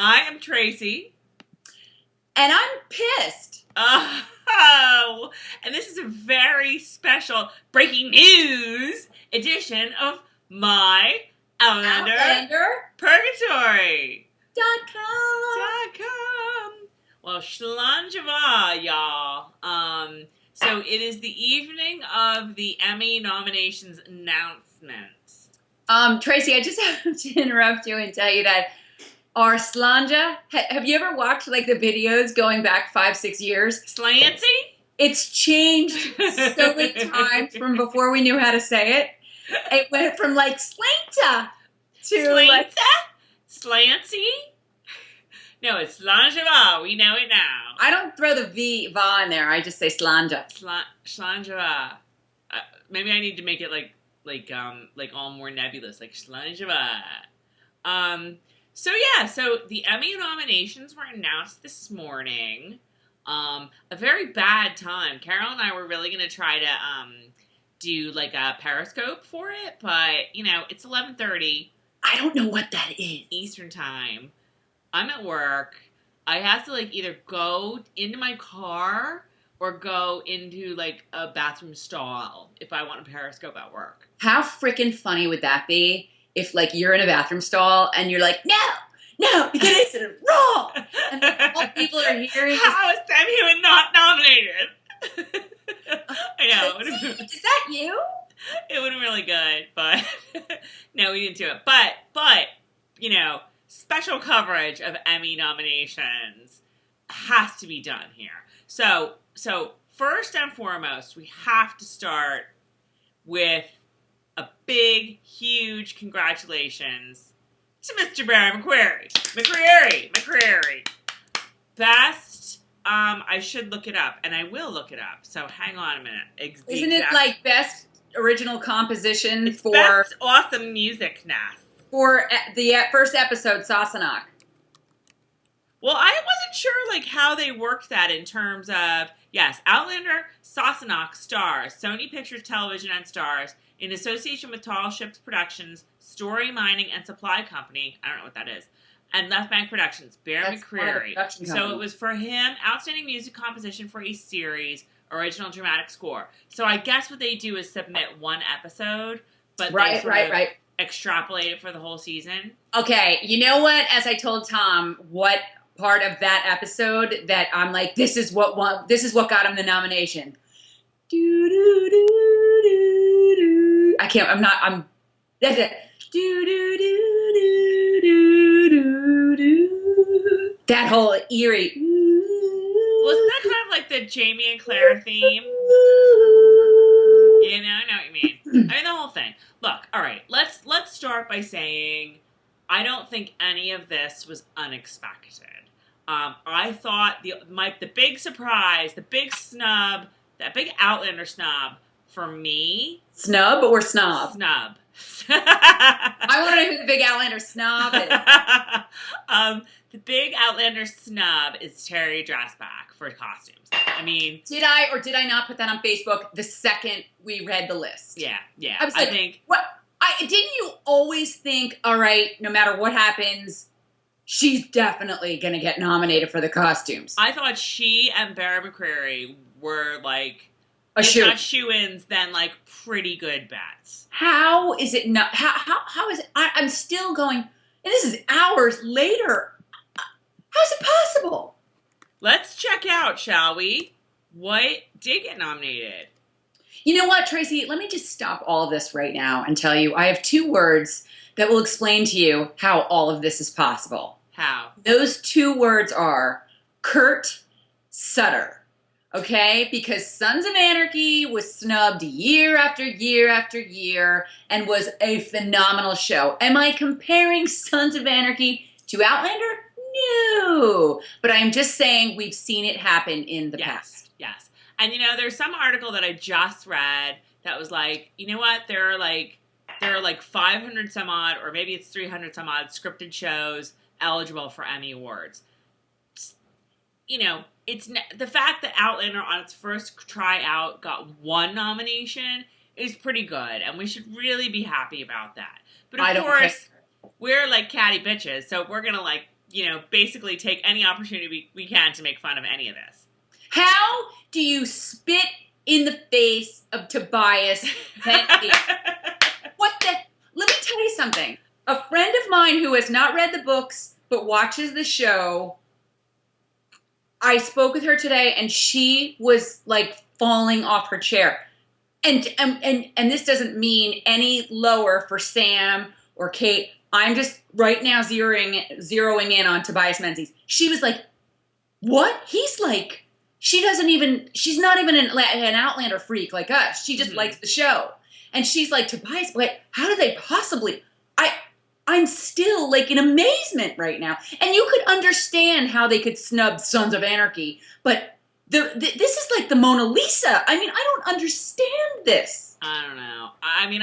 I am Tracey. And I'm pissed. Oh, and this is a very special breaking news edition of my Outlander Purgatory. .com. Well, Shlanjava, y'all. So it is the evening of the Emmy Nominations announcements. Tracey, I just have to interrupt you and tell you that our Slanja, have you ever watched like the videos going back 5-6 years? Slancy? It's changed so many times from before we knew how to say it. It went from like Slanta to Slanta? like Slancy? No, it's Slanjava. We know it now. I don't throw the va in there. I just say Slanja. Slanjava. Maybe I need to make it like all more nebulous, like Slanjava. So the Emmy nominations were announced this morning. A very bad time. Carol and I were really going to try to do like a Periscope for it, but it's 11:30. I don't know what that is. Eastern time. I'm at work. I have to like either go into my car or go into like a bathroom stall if I want a Periscope at work. How freaking funny would that be if like you're in a bathroom stall and you're like, no, because it's wrong. And all people are hearing how is Sam Heughan not nominated? I know. Is that you? It would have been really good, but no, we didn't do it. But special coverage of Emmy nominations has to be done here. So first and foremost, we have to start with a big, huge congratulations to Mr. Bear McCreary. McCreary. Best, I should look it up, and I will look it up. So hang on a minute. Isn't it like best original composition it's for best awesome music NAS? For the first episode, Sassenach. Well, I wasn't sure like how they worked that in terms of, yes, Outlander Sassenach stars, Sony Pictures Television and stars, in association with Tall Ships Productions, Story Mining and Supply Company, I don't know what that is, and Left Bank Productions, Bear McCreary. So it was for him, outstanding music composition for a series, original dramatic score. So I guess what they do is submit one episode, but Right. Extrapolate it for the whole season. Okay, you know what? As I told Tom, what part of that episode that I'm like, this is what got him the nomination. That's it. That whole eerie. Wasn't that kind of like the Jamie and Claire theme? I know what you mean. I mean, the whole thing. Look, all right, let's start by saying I don't think any of this was unexpected. I thought the big surprise, the big snub, that big Outlander snub for me. Snub or snob? Snub. I want to know who the big Outlander snob is. The big Outlander snub is Terry Dresbach for costumes. I mean, did I or did I not put that on Facebook the second we read the list? Yeah. I was like, think what? Didn't you always think, all right, no matter what happens, she's definitely going to get nominated for the costumes? I thought she and Bear McCreary were like, if not shoo-ins, then like pretty good bets. How is it not? How is it? I'm still going, and this is hours later. How is it possible? Let's check out, shall we? What did get nominated? You know what, Tracey? Let me just stop all of this right now and tell you I have 2 words that will explain to you how all of this is possible. How? Those 2 words are Kurt Sutter. Okay? Because Sons of Anarchy was snubbed year after year after year and was a phenomenal show. Am I comparing Sons of Anarchy to Outlander? No. But I'm just saying we've seen it happen in the past. Yes. And there's some article that I just read that was like, you know what? There are like 500 some odd, or maybe it's 300 some odd scripted shows eligible for Emmy Awards. It's the fact that Outlander on its first tryout got 1 nomination is pretty good, and we should really be happy about that. But of course, we're like catty bitches, so we're gonna like basically take any opportunity we can to make fun of any of this. How do you spit in the face of Tobias Menzies? Let me tell you something. A friend of mine who has not read the books but watches the show, I spoke with her today and she was like falling off her chair. And this doesn't mean any lower for Sam or Kate. I'm just right now zeroing in on Tobias Menzies. She was like, what? He's like, she's not even an Outlander freak like us. She just likes the show. And she's like, Tobias, wait, how do they possibly? I'm still like in amazement right now. And you could understand how they could snub Sons of Anarchy, but this is like the Mona Lisa. I mean, I don't understand this. I don't know. I mean,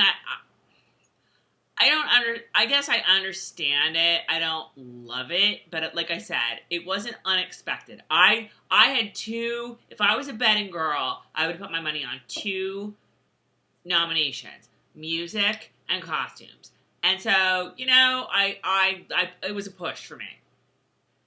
I guess I understand it. I don't love it, but like I said, it wasn't unexpected. I had two. If I was a betting girl, I would put my money on 2 nominations: music and costumes. And so, it was a push for me.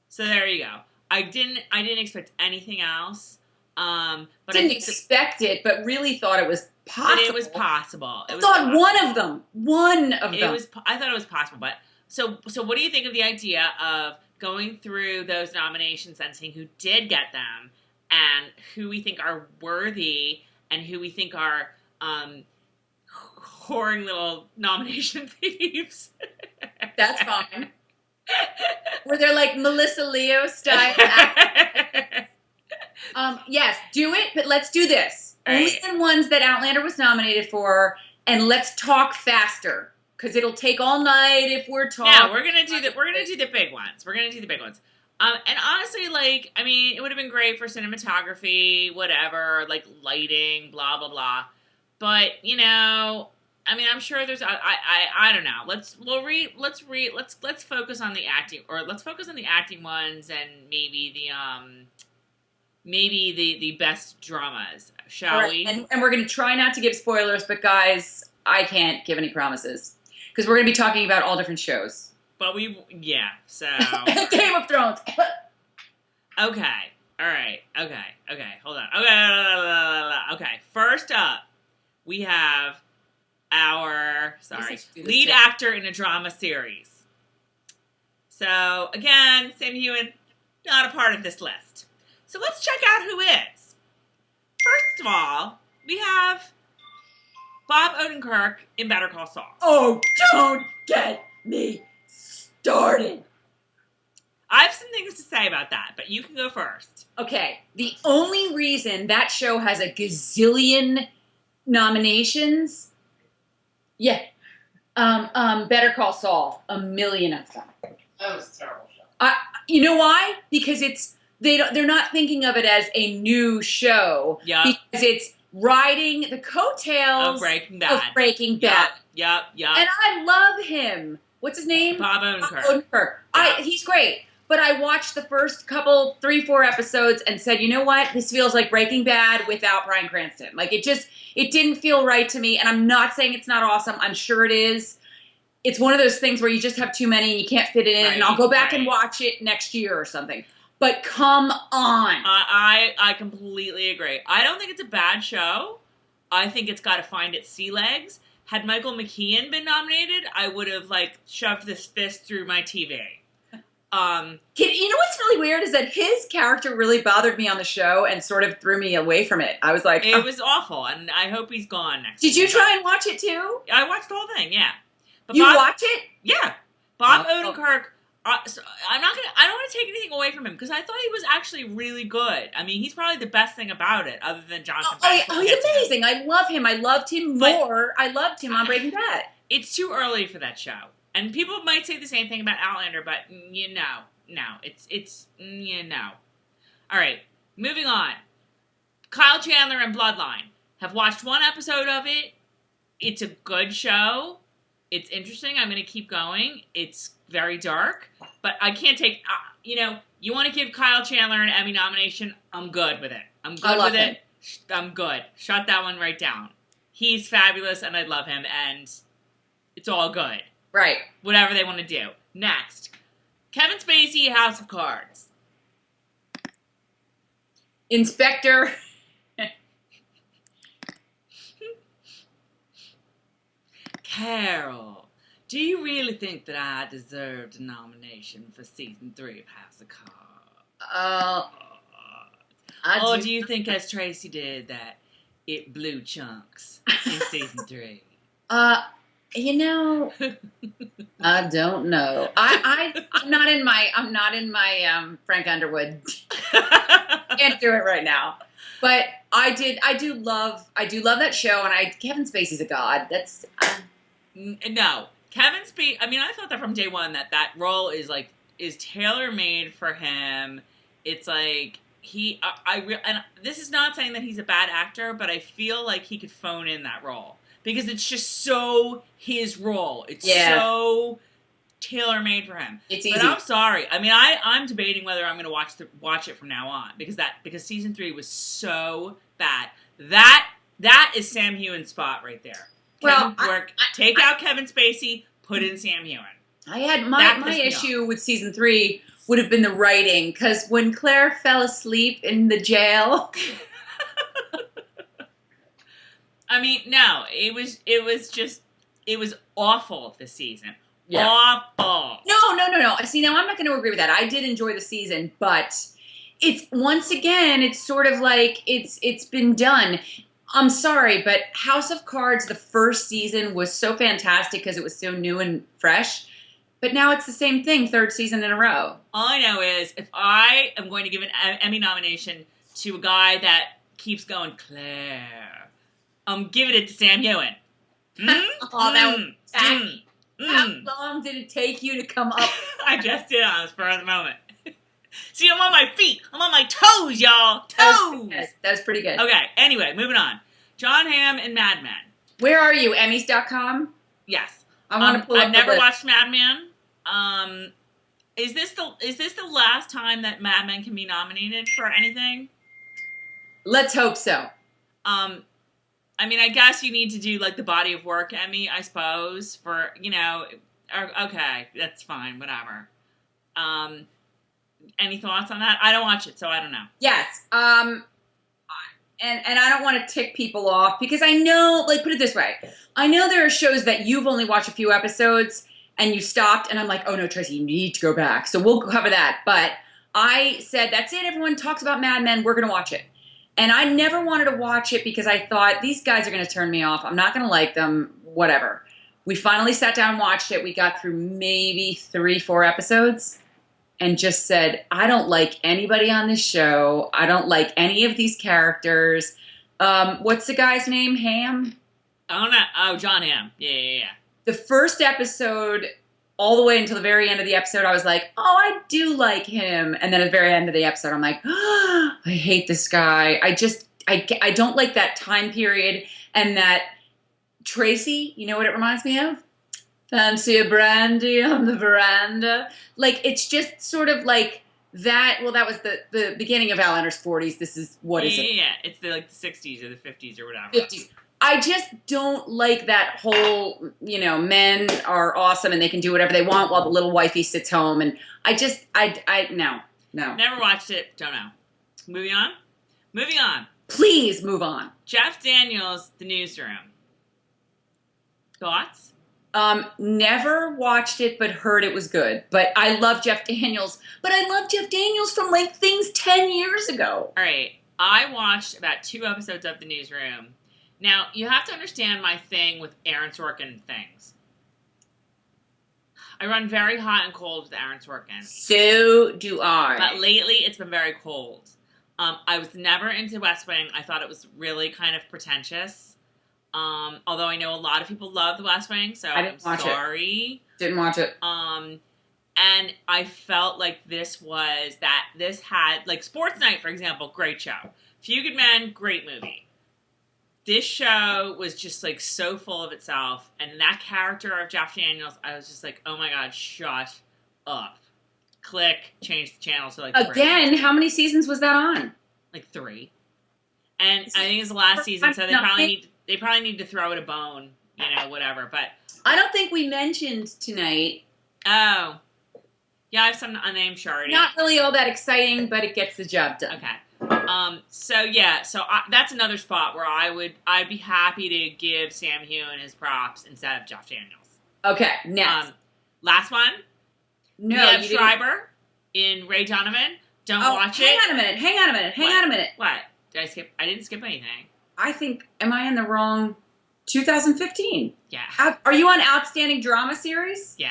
So there you go. I didn't expect anything else. But didn't expect it, but really thought it was possible. But it was possible. I thought one of them. I thought it was possible. But so what do you think of the idea of going through those nominations and seeing who did get them and who we think are worthy and who we think are whoring little nomination thieves? That's fine. Were there like Melissa Leo style? Yes, do it, but let's do this. Only the ones that Outlander was nominated for, and let's talk faster because it'll take all night if we're talking. Yeah, we're gonna do the big ones. And honestly, like, I mean, it would have been great for cinematography, whatever, like lighting, blah blah blah. But I mean, I'm sure there's I don't know. Let's focus on the acting, or let's focus on the acting ones, and maybe the best dramas, shall we? And we're going to try not to give spoilers, but guys, I can't give any promises because we're going to be talking about all different shows. But so Game of Thrones. Okay. All right. Okay. Hold on. Okay. First up, we have our lead actor in a drama series. So again, Sam Heughan, not a part of this list. So let's check out who is. First of all, we have Bob Odenkirk in Better Call Saul. Oh, don't get me started. I have some things to say about that, but you can go first. Okay, the only reason that show has a gazillion nominations, Better Call Saul, 1 million of them. That was a terrible show. You know why? Because they're not thinking of it as a new show. Yeah. Because it's riding the coattails of Breaking Bad. Yep. And I love him. What's his name? Bob Odenkirk. Yeah. He's great. But I watched the first 3-4 episodes and said, you know what? This feels like Breaking Bad without Bryan Cranston. Like, it didn't feel right to me. And I'm not saying it's not awesome. I'm sure it is. It's one of those things where you just have too many and you can't fit it in. Right, and I'll go back and watch it next year or something. But come on. I completely agree. I don't think it's a bad show. I think it's got to find its sea legs. Had Michael McKean been nominated, I would have, shoved this fist through my TV. You know what's really weird is that his character really bothered me on the show and sort of threw me away from it. I was like... It was awful, and I hope he's gone next Did you try and watch it, too? I watched the whole thing, yeah. But you watch it? Yeah. Bob Odenkirk... So I don't want to take anything away from him because I thought he was actually really good. I mean, he's probably the best thing about it, other than Jonathan. He's amazing. I love him. I loved him more. I loved him on Breaking Bad. It's too early for that show, and people might say the same thing about Outlander, but it's. All right, moving on. Kyle Chandler and Bloodline. Have watched one episode of it. It's a good show. It's interesting. I'm going to keep going. It's very dark, but I can't take, you want to give Kyle Chandler an Emmy nomination? I'm good with it. I'm good. Shut that one right down. He's fabulous and I love him and it's all good. Right. Whatever they want to do. Next, Kevin Spacey, House of Cards. Inspector. Carol, do you really think that I deserved a nomination for season 3 of House of Cards? Or do you think, as Tracey did, that it blew chunks in season 3? You know, I don't know. I'm not in my Frank Underwood. Can't do it right now. But I do love that show, and Kevin Spacey's a god. That's no, Kevin Spacey. I mean, I thought that from day one that role is tailor made for him. It's like and this is not saying that he's a bad actor, but I feel like he could phone in that role. Because it's just so his role. It's so tailor-made for him. It's easy. But I'm sorry. I mean, I'm debating whether I'm going to watch it from now on because season 3 was so bad. That is Sam Heughan's spot right there. Well, take out Kevin Spacey, put in Sam Heughan. I had my issue with season 3 would have been the writing, because when Claire fell asleep in the jail. I mean, no, it was awful this season. Yeah. Awful. No. See, now I'm not going to agree with that. I did enjoy the season, but it's sort of like it's been done. I'm sorry, but House of Cards, the first season was so fantastic because it was so new and fresh. But now it's the same thing, third season in a row. All I know is if I am going to give an Emmy nomination to a guy that keeps going, Claire, I'm giving it to Sam Heughan. Oh, that was tacky. How long did it take you to come up? I just did on the spur of the moment. See, I'm on my feet. I'm on my toes, y'all. Toes. That was pretty good. Okay, anyway, moving on. Jon Hamm and Mad Men. Where are you? Emmys.com? Yes. I want to pull up I've never watched Mad Men. Is this the last time that Mad Men can be nominated for anything? Let's hope so. I mean, I guess you need to do like the body of work Emmy, I suppose, for, okay, that's fine, whatever. Any thoughts on that? I don't watch it, so I don't know. Yes. And I don't want to tick people off because I know, like, put it this way. I know there are shows that you've only watched a few episodes and you stopped, and I'm like, oh no, Tracey, you need to go back. So we'll cover that. But I said, that's it. Everyone talks about Mad Men. We're going to watch it. And I never wanted to watch it because I thought, these guys are going to turn me off. I'm not going to like them, whatever. We finally sat down and watched it. We got through maybe 3-4 episodes and just said, I don't like anybody on this show. I don't like any of these characters. What's the guy's name? Hamm? I don't know. Oh, Jon Hamm. Yeah. The first episode, all the way until the very end of the episode, I was like, oh, I do like him. And then at the very end of the episode, I'm like, oh, I hate this guy. I don't like that time period. And that Tracey, you know what it reminds me of? Fancy a brandy on the veranda. Like, it's just sort of like that. Well, that was the beginning of Outlander's 40s. This is, what is it? Yeah, it's the 60s or the 50s or whatever. 50s. I just don't like that whole, men are awesome and they can do whatever they want while the little wifey sits home. And no. Never watched it. Don't know. Moving on. Please move on. Jeff Daniels, The Newsroom. Thoughts? Never watched it, but heard it was good. But I love Jeff Daniels. But I love Jeff Daniels from things 10 years ago. All right. I watched about 2 episodes of The Newsroom. Now, you have to understand my thing with Aaron Sorkin things. I run very hot and cold with Aaron Sorkin. So do I. But lately, it's been very cold. I was never into West Wing. I thought it was really kind of pretentious. Although I know a lot of people love The West Wing, so I'm sorry. Didn't watch it. And I felt like this had, like Sports Night, for example, great show. Few Good Men, great movie. This show was just so full of itself, and that character of Jeff Daniels, I was just like, oh my god, shut up. Click, change the channel to Again, 3. How many seasons was that on? 3. And I think it's the last season, so they probably need to throw it a bone, whatever. But I don't think we mentioned tonight. Oh. Yeah, I have some unnamed charity. Not really all that exciting, but it gets the job done. Okay. So that's another spot where I'd be happy to give Sam Heughan his props instead of Jeff Daniels. Okay, next. Last one. No, Liev Schreiber in Ray Donovan. Don't watch it. Hang on a minute. What? Did I skip? I didn't skip anything. I think, am I in the wrong 2015? Yeah. Are you on Outstanding Drama Series? Yeah.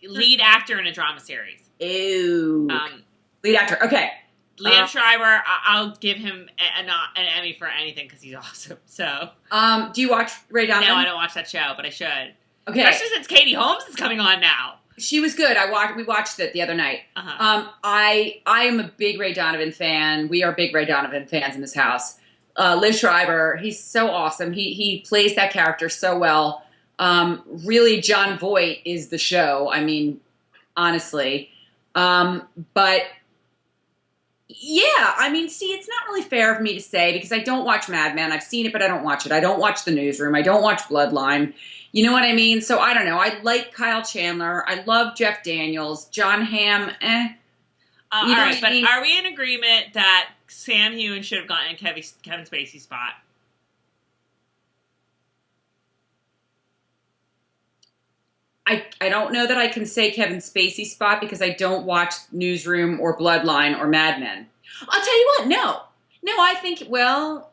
Lead actor in a drama series. Ew. Lead actor. Okay. Liev Schreiber, I'll give him an Emmy for anything because he's awesome. So. Do you watch Ray Donovan? No, I don't watch that show, but I should. Okay. Especially since Katie Holmes is coming on now. She was good. We watched it the other night. Uh-huh. I am a big Ray Donovan fan. We are big Ray Donovan fans in this house. Liev Schreiber, he's so awesome. He plays that character so well. Really, Jon Voight is the show. I mean, honestly. But yeah, I mean, see, it's not really fair of me to say because I don't watch Mad Men. I've seen it, but I don't watch it. I don't watch The Newsroom. I don't watch Bloodline. You know what I mean? So I don't know. I like Kyle Chandler. I love Jeff Daniels. John Hamm, All right, but are we in agreement that Sam Heughan should have gotten Kevin Spacey's spot? I don't know that I can say Kevin Spacey's spot because I don't watch Newsroom or Bloodline or Mad Men. I'll tell you what, no, I think, well,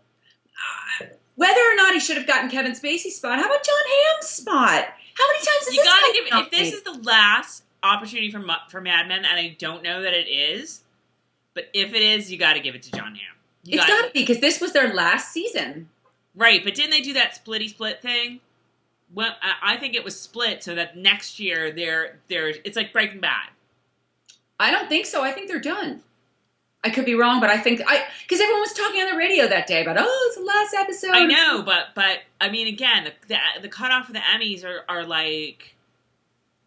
whether or not he should have gotten Kevin Spacey's spot, how about John Hamm's spot? How many times is you this gotta give it, if this is the last opportunity for Mad Men, and I don't know that it is, but if it is, you gotta give it to John Hamm. It's gotta be, because this was their last season. Right, but didn't they do that splitty-split thing? Well, I think it was split so that next year it's like Breaking Bad. I don't think so. I think they're done. I could be wrong, but I think because everyone was talking on the radio that day about it's the last episode. I know, but I mean, again, the cutoff for the Emmys are like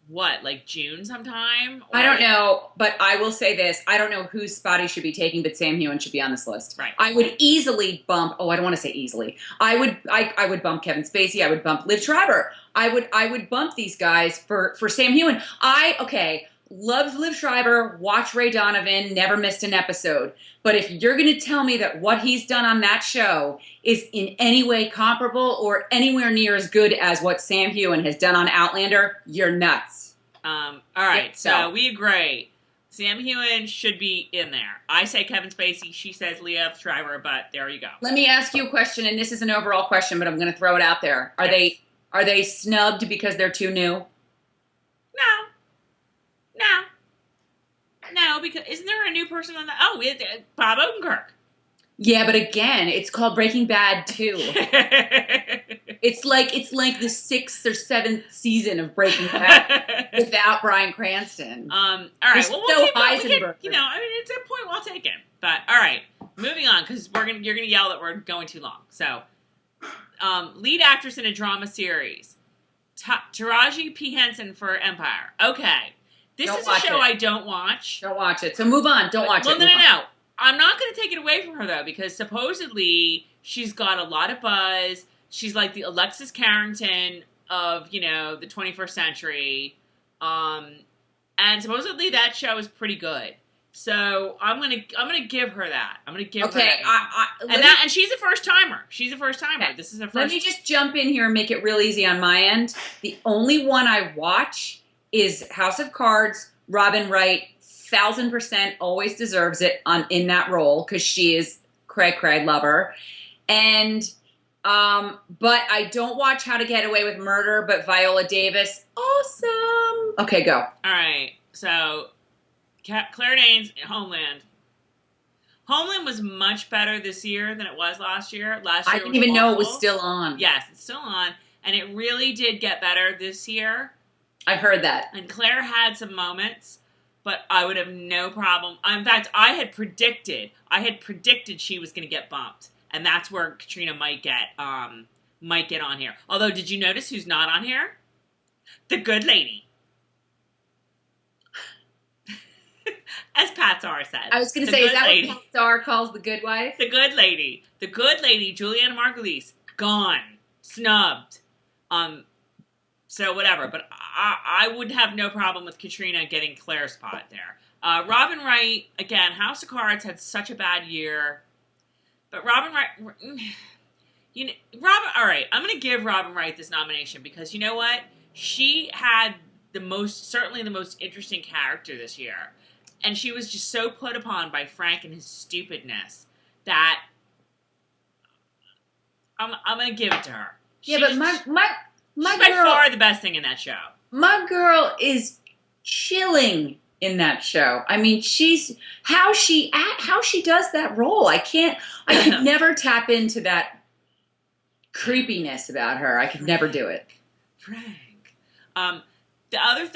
what, like June sometime? I don't know, but I will say this: I don't know whose spot he should be taking, but Sam Heughan should be on this list. Right. I would easily bump. Oh, I don't want to say easily. I would bump Kevin Spacey. I would bump Liev Schreiber. I would bump these guys for Sam Heughan. Loved Liev Schreiber, watch Ray Donovan, never missed an episode. But if you're going to tell me that what he's done on that show is in any way comparable or anywhere near as good as what Sam Heughan has done on Outlander, you're nuts. All right, so we agree. Sam Heughan should be in there. I say Kevin Spacey, she says Liev Schreiber, but there you go. Let me ask you a question, and this is an overall question, but I'm going to throw it out there. Are they snubbed because they're too new? No, because isn't there a new person on the? Oh, Bob Odenkirk. Yeah, but again, it's called Breaking Bad 2. It's like the 6th or 7th season of Breaking Bad without Bryan Cranston. All right, well, we'll Heisenberg. It's a point well taken. But all right, moving on because you're gonna yell that we're going too long. So, lead actress in a drama series, Taraji P. Henson for Empire. Okay. This is a show I don't watch. Don't watch it. So move on. Don't watch it. No. I'm not going to take it away from her, though, because supposedly she's got a lot of buzz. She's like the Alexis Carrington of, the 21st century. And supposedly that show is pretty good. So I'm gonna give her that. I'm gonna give her that. And she's a first timer. Okay. This is her first. Let me just jump in here and make it real easy on my end. The only one I watch is House of Cards. Robin Wright, 1000% always deserves it in that role because she is cray, love her. And but I don't watch How to Get Away with Murder, but Viola Davis, awesome. Okay, go. All right, so Claire Danes, Homeland. Homeland was much better this year than it was last year. I didn't even know it was still on. Yes, it's still on, and it really did get better this year. I heard that. And Claire had some moments, but I would have no problem. In fact, I had predicted she was going to get bumped, and that's where Caitriona might get on here. Although, did you notice who's not on here? The Good Lady. As Pat Czar said. I was going to say, is that what Pat Czar calls the good wife? The Good Lady. The Good Lady, Juliana Margulies, gone. Snubbed. So whatever, but I would have no problem with Caitriona getting Claire's spot there. Robin Wright, again, House of Cards had such a bad year, but Robin Wright, all right, I'm going to give Robin Wright this nomination because you know what? She had certainly the most interesting character this year, and she was just so put upon by Frank and his stupidness that I'm going to give it to her. Yeah, but my she's girl, by far the best thing in that show. My girl is chilling in that show. I mean, how she does that role. I could never tap into that creepiness about her. I could never do it. Frank. The other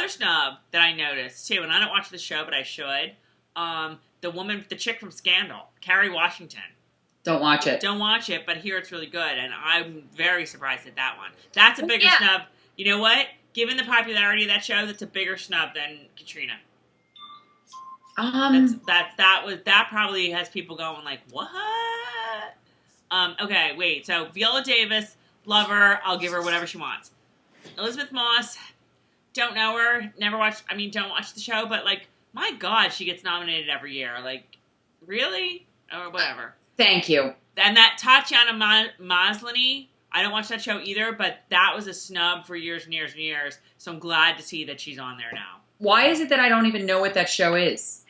snub that I noticed too, and I don't watch the show, but I should. The chick from Scandal, Carrie Washington. Don't watch it. Don't watch it, but hear it's really good, and I'm very surprised at that one. That's a bigger snub. You know what? Given the popularity of that show, that's a bigger snub than Caitriona. That probably has people going like, what? Okay, wait. So Viola Davis, love her. I'll give her whatever she wants. Elizabeth Moss, don't know her. Don't watch the show, but like, my God, she gets nominated every year. Like, really? Or whatever. Thank you. And that Tatiana Maslany, I don't watch that show either, but that was a snub for years and years and years. So I'm glad to see that she's on there now. Why is it that I don't even know what that show is?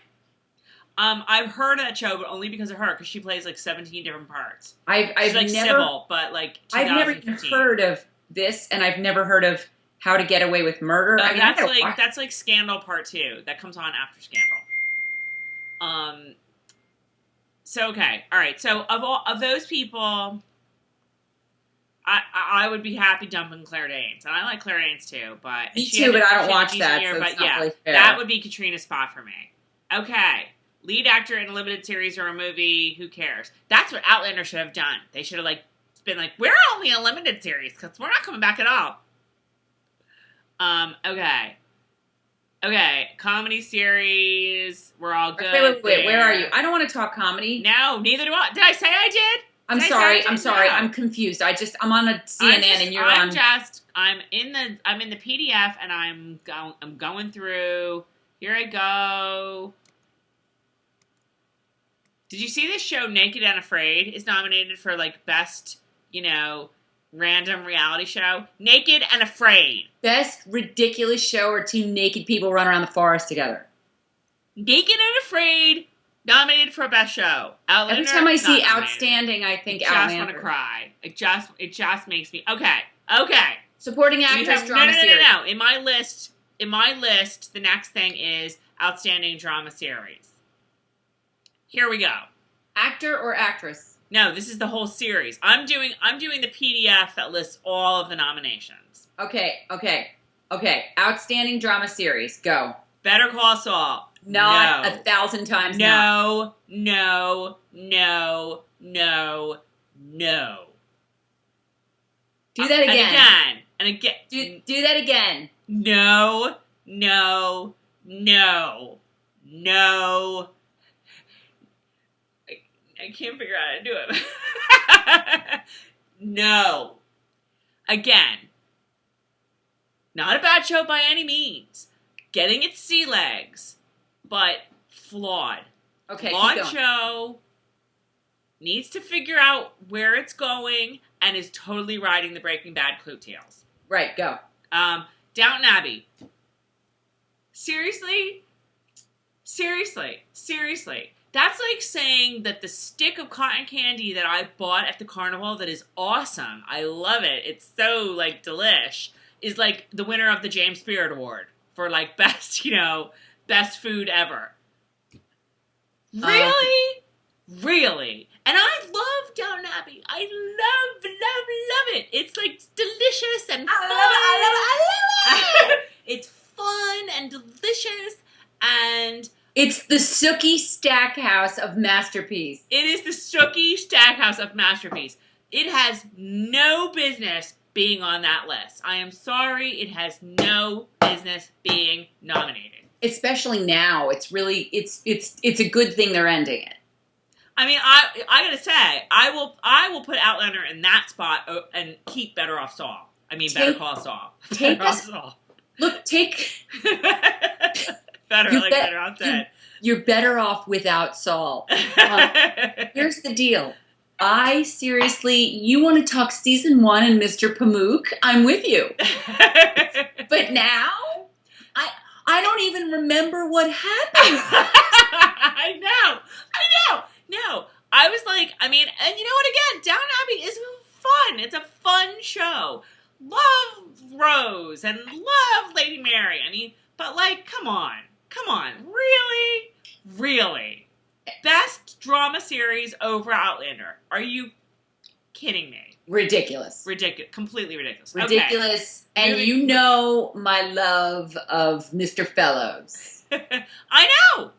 I've heard of that show, but only because of her, because she plays like 17 different parts. I've like never, Sybil, but like I've never even heard of this, and I've never heard of How to Get Away with Murder. That's like Scandal Part 2. That comes on after Scandal. So okay, all right. So of those people, I would be happy dumping Claire Danes, and I like Claire Danes too. But me too, but I don't watch that. Year, so but it's not really fair. That would be Caitriona's spot for me. Okay, lead actor in a limited series or a movie. Who cares? That's what Outlander should have done. They should have been like, we're only a limited series because we're not coming back at all. Okay, comedy series. We're all good. Wait, where are you? I don't want to talk comedy. No, neither do I. Did I say I did? I'm sorry. No. I'm confused. I'm on a CNN and you're on. I'm in the PDF and I'm going through. Here I go. Did you see this show Naked and Afraid is nominated for like best, random reality show? Naked and Afraid. Best ridiculous show where two naked people run around the forest together. Naked and Afraid, nominated for best show. Outlander, every time I see nominated. Outstanding, I think Outlander. I just want to cry. It just makes me okay. Supporting actress drama series. No. In my list, the next thing is Outstanding Drama Series. Here we go. Actor or actress? No, this is the whole series. I'm doing the PDF that lists all of the nominations. Okay. Outstanding drama series. Go. Better Call Saul. Not 1,000 times. No. Do that again. And again. Do that again. No. I can't figure out how to do it. No. Again. Not a bad show by any means. Getting its sea legs, but flawed. Okay, flawed keep going. Show needs to figure out where it's going and is totally riding the Breaking Bad coattails. Right, go. Downton Abbey. Seriously. That's like saying that the stick of cotton candy that I bought at the carnival that is awesome, I love it, it's so, delish, is, the winner of the James Beard Award for, best food ever. Really? Really? And I love Downton Abbey. I love it. It's, delicious and fun. I love it. It's fun and delicious and... It's the Sookie Stackhouse of Masterpiece. It is the Sookie Stackhouse of Masterpiece. It has no business being on that list. I am sorry, it has no business being nominated. Especially now, it's a good thing they're ending it. I mean, I gotta say, I will put Outlander in that spot and keep Better Off Saul. I mean, Better Call Saul. Take us. Saul. Look, take. Better off dead. You're better off without Saul. Here's the deal. You want to talk season 1 and Mr. Pamuk? I'm with you. But now, I don't even remember what happened. I know. No, I was like, I mean, and you know what? Again, Downton Abbey is fun. It's a fun show. Love Rose and love Lady Mary. I mean, but like, come on, really, best drama series over Outlander? Are you kidding me? Ridiculous, completely ridiculous. Okay. And you know my love of Mr. Fellows. I know.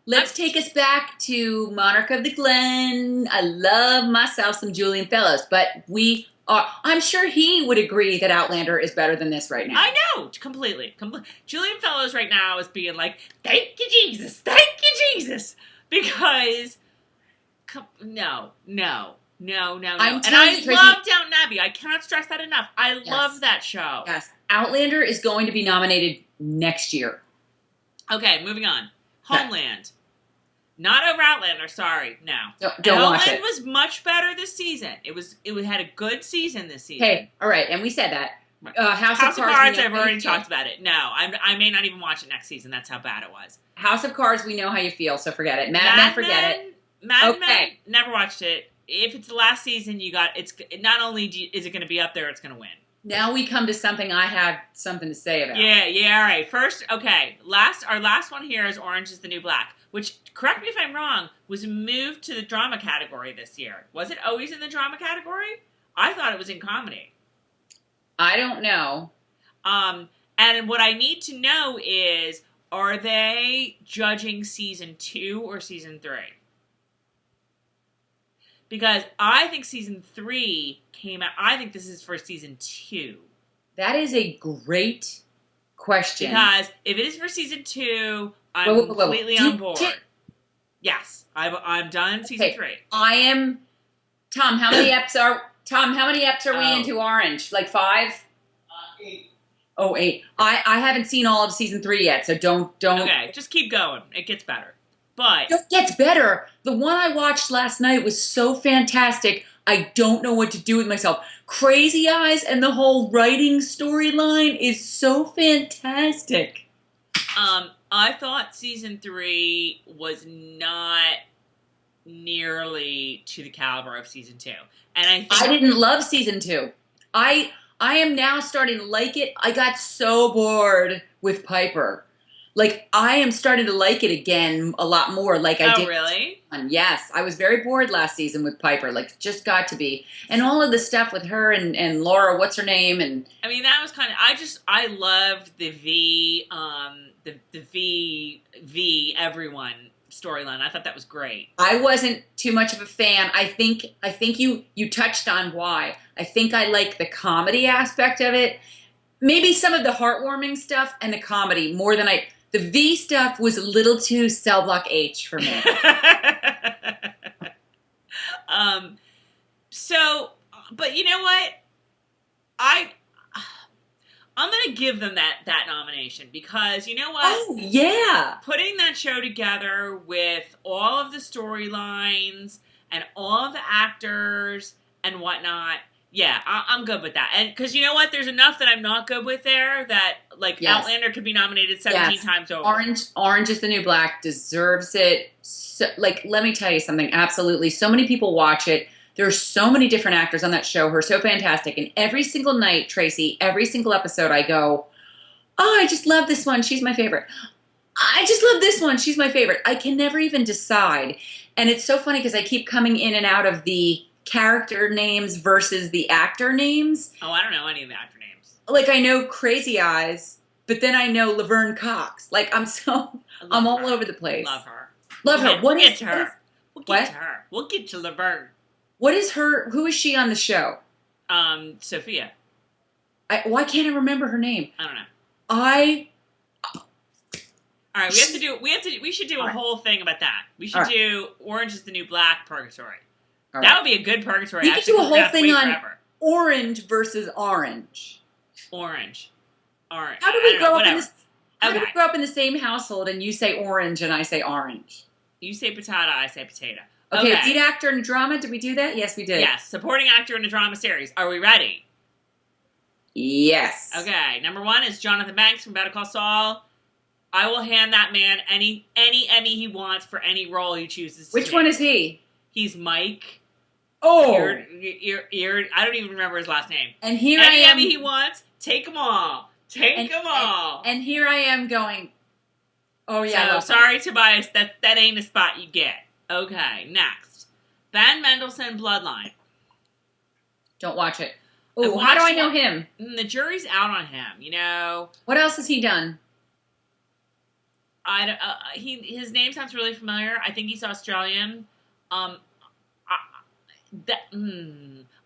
Let's take us back to Monarch of the Glen. I love myself some Julian Fellows, but I'm sure he would agree that Outlander is better than this right now. I know, completely. Julian Fellows right now is being like, thank you, Jesus, because no. And I love Downton Abbey. I cannot stress that enough. I love that show. Yes, Outlander is going to be nominated next year. Okay, moving on. Homeland. Not over Outlander, sorry. No. Don't watch it. Homeland was much better this season. It had a good season this season. Hey, all right, and we said that. House of Cards, I've already talked about it. No, I may not even watch it next season. That's how bad it was. House of Cards, we know how you feel, so forget it. Mad Men, forget it. Mad Men, never watched it. If it's the last season, it's not only is it going to be up there, it's going to win. Now we come to something I have something to say about. Yeah, all right. First, okay, our last one here is Orange is the New Black, which, correct me if I'm wrong, was moved to the drama category this year. Was it always in the drama category? I thought it was in comedy. I don't know. And what I need to know is, are they judging season 2 or season 3? Because I think season 3 came out. I think this is for season 2. That is a great question. Because if it is for season 2, I'm completely on board. Yes, I'm done season 3. I am. Tom, how many eps are we into Orange? Like 5? 8. Oh, 8. I haven't seen all of season 3 yet, so don't. Okay, just keep going. It gets better. But it gets better. The one I watched last night was so fantastic. I don't know what to do with myself. Crazy Eyes and the whole writing storyline is so fantastic. I thought season 3 was not nearly to the caliber of season 2, and I didn't love season 2. I am now starting to like it. I got so bored with Piper. Like, I am starting to like it again a lot more. Like I did. Oh, really? Yes, I was very bored last season with Piper. Like, just got to be, and all of the stuff with her and Laura, what's her name, and I mean that was kind of. I loved the V everyone storyline. I thought that was great. I wasn't too much of a fan. I think you touched on why. I think I like the comedy aspect of it. Maybe some of the heartwarming stuff and the comedy more than the V stuff was a little too cell block H for me. But you know what? I'm going to give them that nomination because you know what? Oh, yeah. Putting that show together with all of the storylines and all of the actors and whatnot, yeah, I'm good with that. And because you know what? There's enough that I'm not good with there that, like, yes. Outlander could be nominated 17 times over. Orange is the New Black deserves it. So, like, let me tell you something. Absolutely. So many people watch it. There are so many different actors on that show who are so fantastic. And every single night, Tracey, every single episode, I go, oh, I just love this one. She's my favorite. I just love this one. She's my favorite. I can never even decide. And it's so funny because I keep coming in and out of the character names versus the actor names. Oh, I don't know any of the actor names. Like, I know Crazy Eyes, but then I know Laverne Cox. Like, I'm all over the place. Love her. Love her. We'll get to her. We'll get to Laverne. Who is she on the show? Sophia. Why can't I remember her name? I don't know. All right, we should do a whole thing about that. We should do Orange is the New Black Purgatory. That would be a good purgatory. We could do a whole thing on orange versus orange. Orange. How do we grow up in this? How Okay. do we grow up in the same household and you say orange and I say orange? You say patata, I say potato. Okay, lead actor in a drama. Did we do that? Yes, we did. Yes, supporting actor in a drama series. Are we ready? Yes. Okay, number 1 is Jonathan Banks from Better Call Saul. I will hand that man any Emmy he wants for any role he chooses to Which take. one is he? He's Mike. Oh. I don't even remember his last name. And here any I am. Emmy he wants, take them all. Take them all. And here I am going, oh yeah. So, sorry, Tobias, that ain't a spot you get. Okay, next. Ben Mendelsohn, Bloodline. Don't watch it. Oh, how do I know him? The jury's out on him, you know. What else has he done? His name sounds really familiar. I think he's Australian. I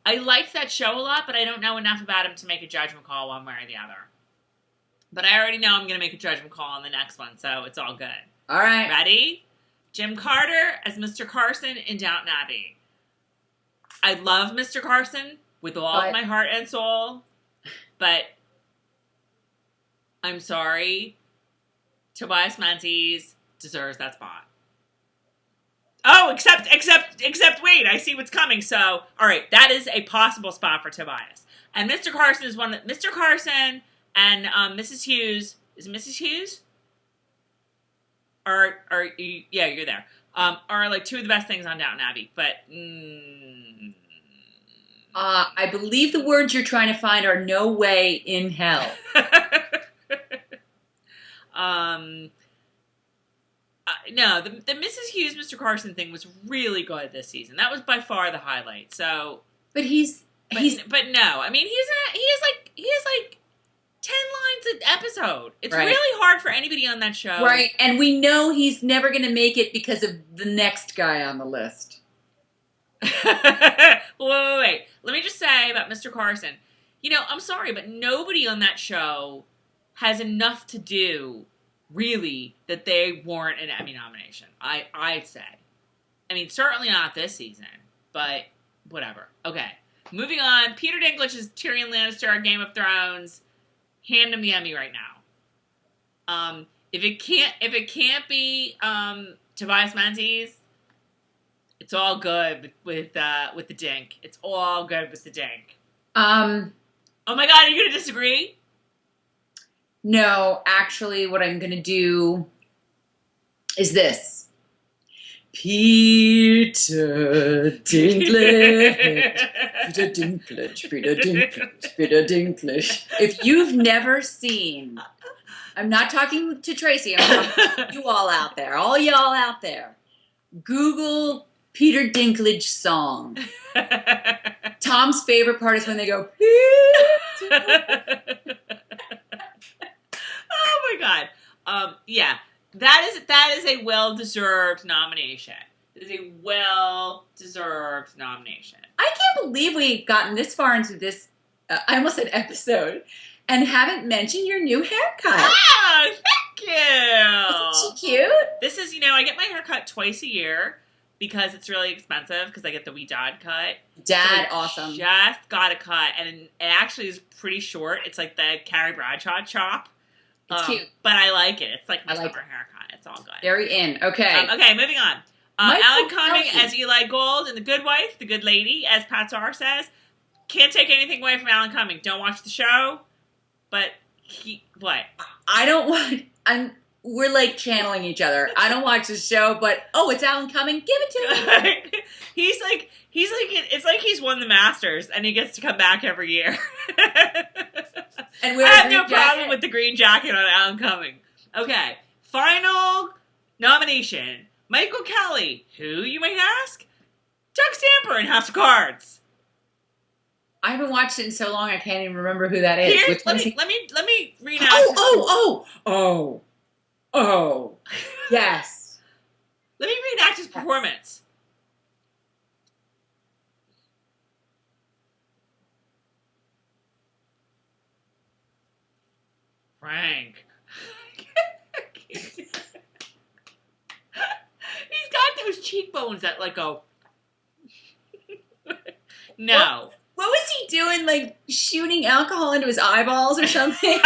liked that show a lot, but I don't know enough about him to make a judgment call one way or the other. But I already know I'm going to make a judgment call on the next one, so it's all good. All right. Ready? Jim Carter as Mr. Carson in Downton Abbey. I love Mr. Carson with all of my heart and soul, but I'm sorry. Tobias Menzies deserves that spot. Oh, except, wait, I see what's coming. So, all right, that is a possible spot for Tobias. And Mr. Carson is one that, Mr. Carson and Mrs. Hughes, is it Mrs. Hughes? Yeah, you're there. Are like two of the best things on Downton Abbey, but I believe the words you're trying to find are no way in hell. No, the Mrs. Hughes, Mr. Carson thing was really good this season. That was by far the highlight. So, but no. I mean, he has like 10 lines an episode. It's right. really hard for anybody on that show. Right, and we know he's never going to make it because of the next guy on the list. Wait. Let me just say about Mr. Carson. You know, I'm sorry, but nobody on that show has enough to do, really, that they warrant an Emmy nomination. I'd say. I mean, certainly not this season, but whatever. Okay, moving on. Peter Dinklage is Tyrion Lannister on Game of Thrones. Hand him the Emmy right now. If it can't be Tobias Menzies, it's all good with the Dink. It's all good with the Dink. Oh my God, are you gonna disagree? No, actually, what I'm gonna do is this. Peter Dinklage. Peter Dinklage. Peter Dinklage. Peter Dinklage. If you've never seen, I'm not talking to Tracey, I'm talking to you all out there, all y'all out there. Google Peter Dinklage song. Tom's favorite part is when they go, Peter. Oh my God. Yeah. That is a well-deserved nomination. It is a well-deserved nomination. I can't believe we've gotten this far into this, I almost said episode, and haven't mentioned your new haircut. Oh, thank you. Isn't she cute? This is, I get my hair cut twice a year because it's really expensive because I get the wee dad cut. Awesome. Just got a cut, and it actually is pretty short. It's like the Carrie Bradshaw chop. It's cute. But I like it. It's like my summer haircut. It's all good. Very in. Okay. Okay, moving on. Alan Cumming as Eli Gold in The Good Wife, The Good Lady, as Pat Czar says. Can't take anything away from Alan Cumming. Don't watch the show, but what? I don't want... We're like channeling each other. I don't watch the show, but it's Alan Cumming. Give it to me. It's like he's won the Masters and he gets to come back every year. And I have no problem with the green jacket on Alan Cumming. Okay, final nomination. Michael Kelly, who you might ask? Doug Stamper in House of Cards. I haven't watched it in so long I can't even remember who that is. Here, let me reenact. Oh, yes. Let me reenact his performance. Frank. He's got those cheekbones that like go. No. What was he doing, like, shooting alcohol into his eyeballs or something?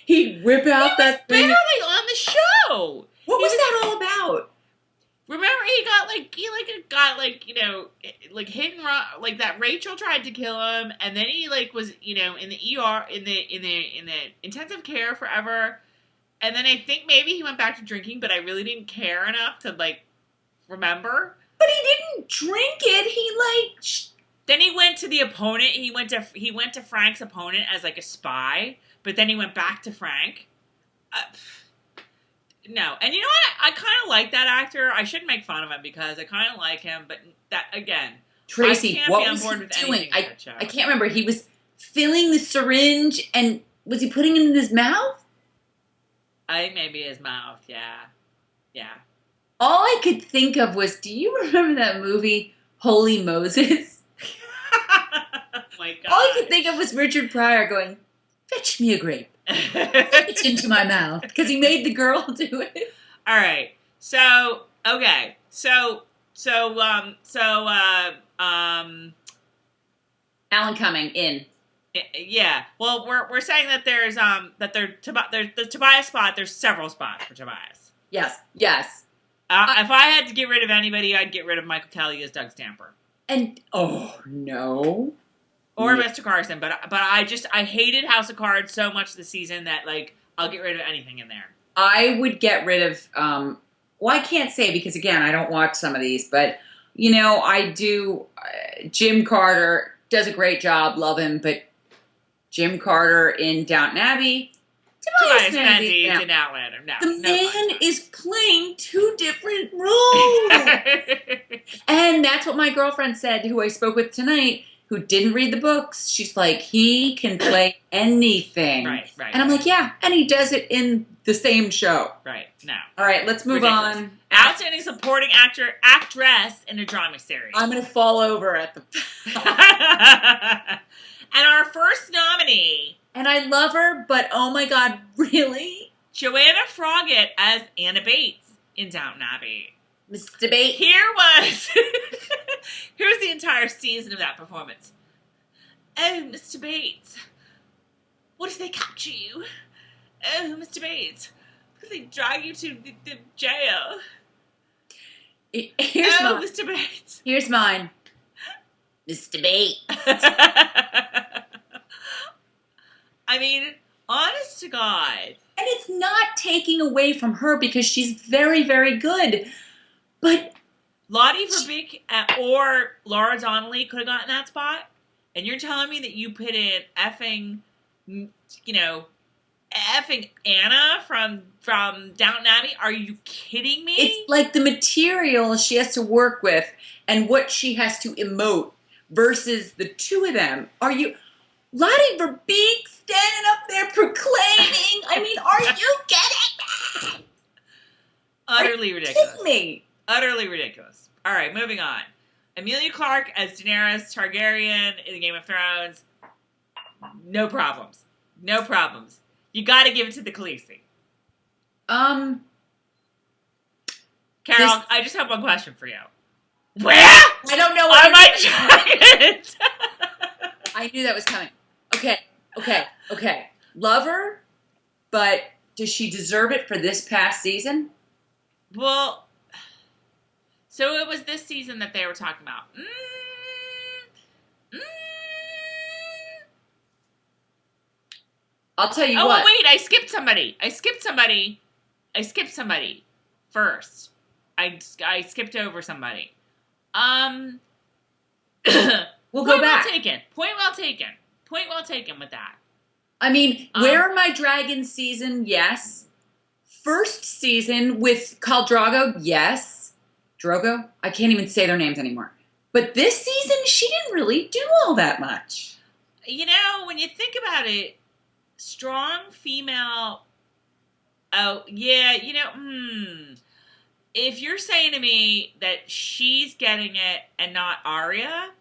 He'd whip out that thing. He was barely on the show. What was that all about? Remember, he got hit and run, like that. Rachel tried to kill him, and then he was in the ER in the intensive care forever. And then I think maybe he went back to drinking, but I really didn't care enough to remember. But he didn't drink it. Then he went to the opponent. He went to Frank's opponent as a spy, but then he went back to Frank. No, and you know what? I kind of like that actor. I shouldn't make fun of him because I kind of like him, but that again, Tracey, what was he doing? I can't remember. He was filling the syringe, and was he putting it in his mouth? I think maybe his mouth. Yeah. All I could think of was, do you remember that movie Holy Moses? Oh my God! All I could think of was Richard Pryor going, "Fetch me a grape." It's into my mouth because he made the girl do it. All right. So okay. Alan Cumming in. Yeah. Well, we're saying that there's the Tobias spot. There's several spots for Tobias. Yes. If I had to get rid of anybody, I'd get rid of Michael Kelly as Doug Stamper. And no. Or Mr. Carson, but I hated House of Cards so much this season that I'll get rid of anything in there. I would get rid of I can't say because again I don't watch some of these, but I do. Jim Carter does a great job, love him, but Jim Carter in Downton Abbey, Tobias Menzies in Outlander. No, man is playing two different roles, and that's what my girlfriend said, who I spoke with tonight, who didn't read the books. She's like, he can play anything. Right. And I'm like, yeah, and he does it in the same show. Right, no. All right, let's move on. Outstanding supporting actress in a drama series. I'm going to fall over at the... And our first nominee. And I love her, but oh my God, really? Joanna Froggatt as Anna Bates in Downton Abbey. Mr. Bates. Here's the entire season of that performance. Oh, Mr. Bates. What if they capture you? Oh, Mr. Bates. What if they drag you to the jail? Mr. Bates. Here's mine. Mr. Bates. I mean, honest to God. And it's not taking away from her because she's very, very good. But Lotte Verbeek or Laura Donnelly could have gotten that spot. And you're telling me that you put in effing Anna from Downton Abbey? Are you kidding me? It's like the material she has to work with and what she has to emote versus the two of them. Are you... Lotte Verbeek standing up there proclaiming. I mean, are you kidding me? Utterly ridiculous. Kidding me? Utterly ridiculous. All right, moving on. Emilia Clarke as Daenerys Targaryen in the Game of Thrones. No problems. You got to give it to the Khaleesi. Carol, I just have one question for you. Where? I don't know what my dragons. I knew that was coming. Okay. Love her, but does she deserve it for this past season? Well, so it was this season that they were talking about. I'll tell you what. Oh, wait, I skipped somebody first. I skipped over somebody. We'll go back. Point well taken with that. I mean, Where Are My Dragons season? Yes. First season with Khal Drogo? Yes. Drogo? I can't even say their names anymore. But this season, she didn't really do all that much. When you think about it, strong female... Oh, yeah, If you're saying to me that she's getting it and not Arya...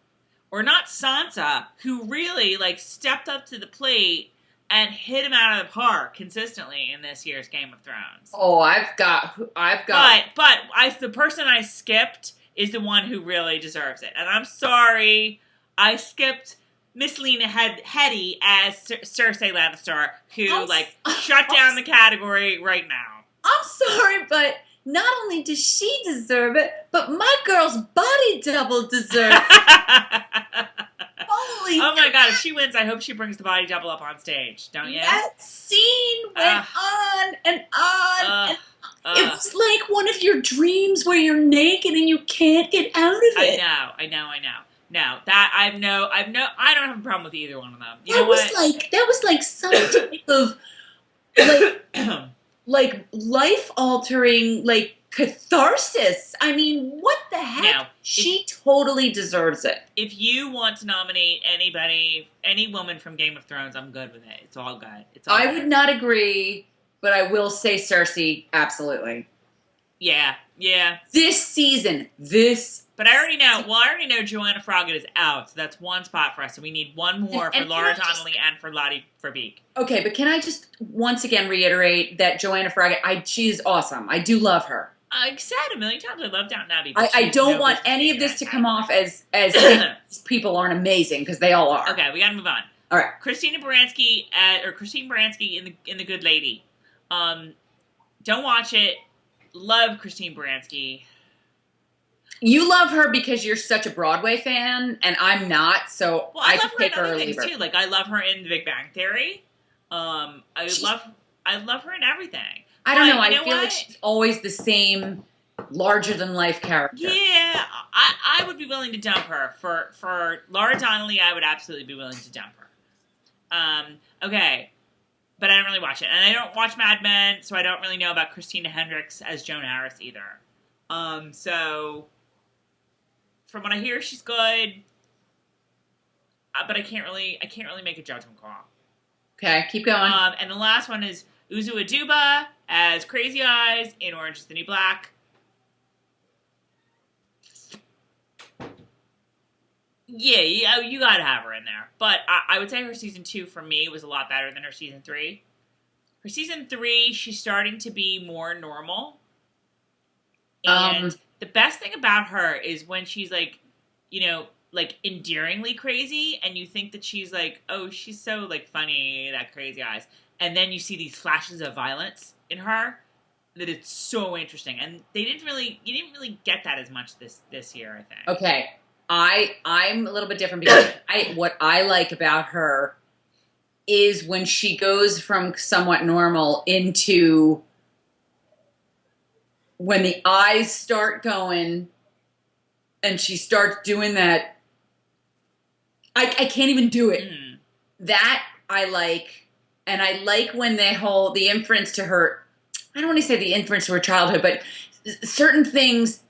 Or not Sansa, who really stepped up to the plate and hit him out of the park consistently in this year's Game of Thrones. Oh, I've got. But the person I skipped is the one who really deserves it. And I'm sorry, I skipped Miss Lena Headey as Cersei Lannister, who shut down the category right now. I'm sorry, but not only does she deserve it, but my girl's body double deserves it. Holy oh my God, if she wins, I hope she brings the body double up on stage, don't you? That scene went on and on. It was like one of your dreams where you're naked and you can't get out of it. I know. No, that I don't have a problem with either one of them. That was like some type of like life altering catharsis. I mean, what the heck? Now, she totally deserves it. If you want to nominate any woman from Game of Thrones, I'm good with it. It's all good. I would not agree, but I will say Cersei, absolutely. Yeah. This season, But I already know Joanna Froggatt is out, so that's one spot for us. So we need one more for Laura Donnelly and for Lotte Verbeek. Okay, but can I just once again reiterate that Joanna Froggatt, she's awesome. I do love her. I've said a million times I love Downton Abbey. I don't want any of this to come off as people aren't amazing, because they all are. Okay, we gotta move on. All right. Christine Baranski in The Good Lady. Don't watch it. Love Christine Baranski. You love her because you're such a Broadway fan, and I'm not, so I could take her or leave her. Too. Like, I love her in The Big Bang Theory. I love her in everything. I don't know. I feel like she's always the same larger-than-life character. Yeah, I would be willing to dump her. For Laura Donnelly, I would absolutely be willing to dump her. Okay. But I don't really watch it. And I don't watch Mad Men, so I don't really know about Christina Hendricks as Joan Harris either. So from what I hear, she's good. But I can't really make a judgment call. Okay, keep going. And the last one is Uzo Aduba as Crazy Eyes in Orange is the New Black. Yeah, you gotta have her in there. But I would say her season 2 for me was a lot better than her season 3. Her season 3, she's starting to be more normal. And the best thing about her is when she's endearingly crazy, and you think that she's oh, she's so funny, that Crazy Eyes. And then you see these flashes of violence in her that it's so interesting. And you didn't really get that as much this year, I think. Okay. I'm a little bit different because what I like about her is when she goes from somewhat normal into when the eyes start going and she starts doing that. I can't even do it. That I like. And I like when the inference to her, I don't want to say the inference to her childhood, but certain things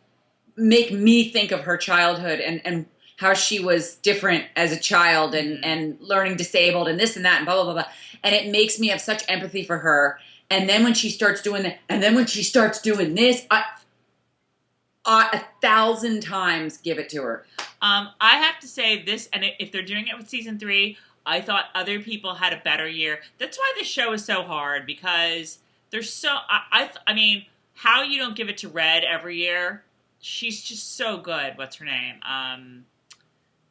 make me think of her childhood and how she was different as a child and learning disabled and this and that and blah, blah, blah, blah. And it makes me have such empathy for her. And then when she starts doing that, and then when she starts doing this, I 1,000 times give it to her. I have to say this, and if they're doing it with season 3, I thought other people had a better year. That's why this show is so hard, because there's so, I mean, how you don't give it to Red every year. She's just so good. What's her name?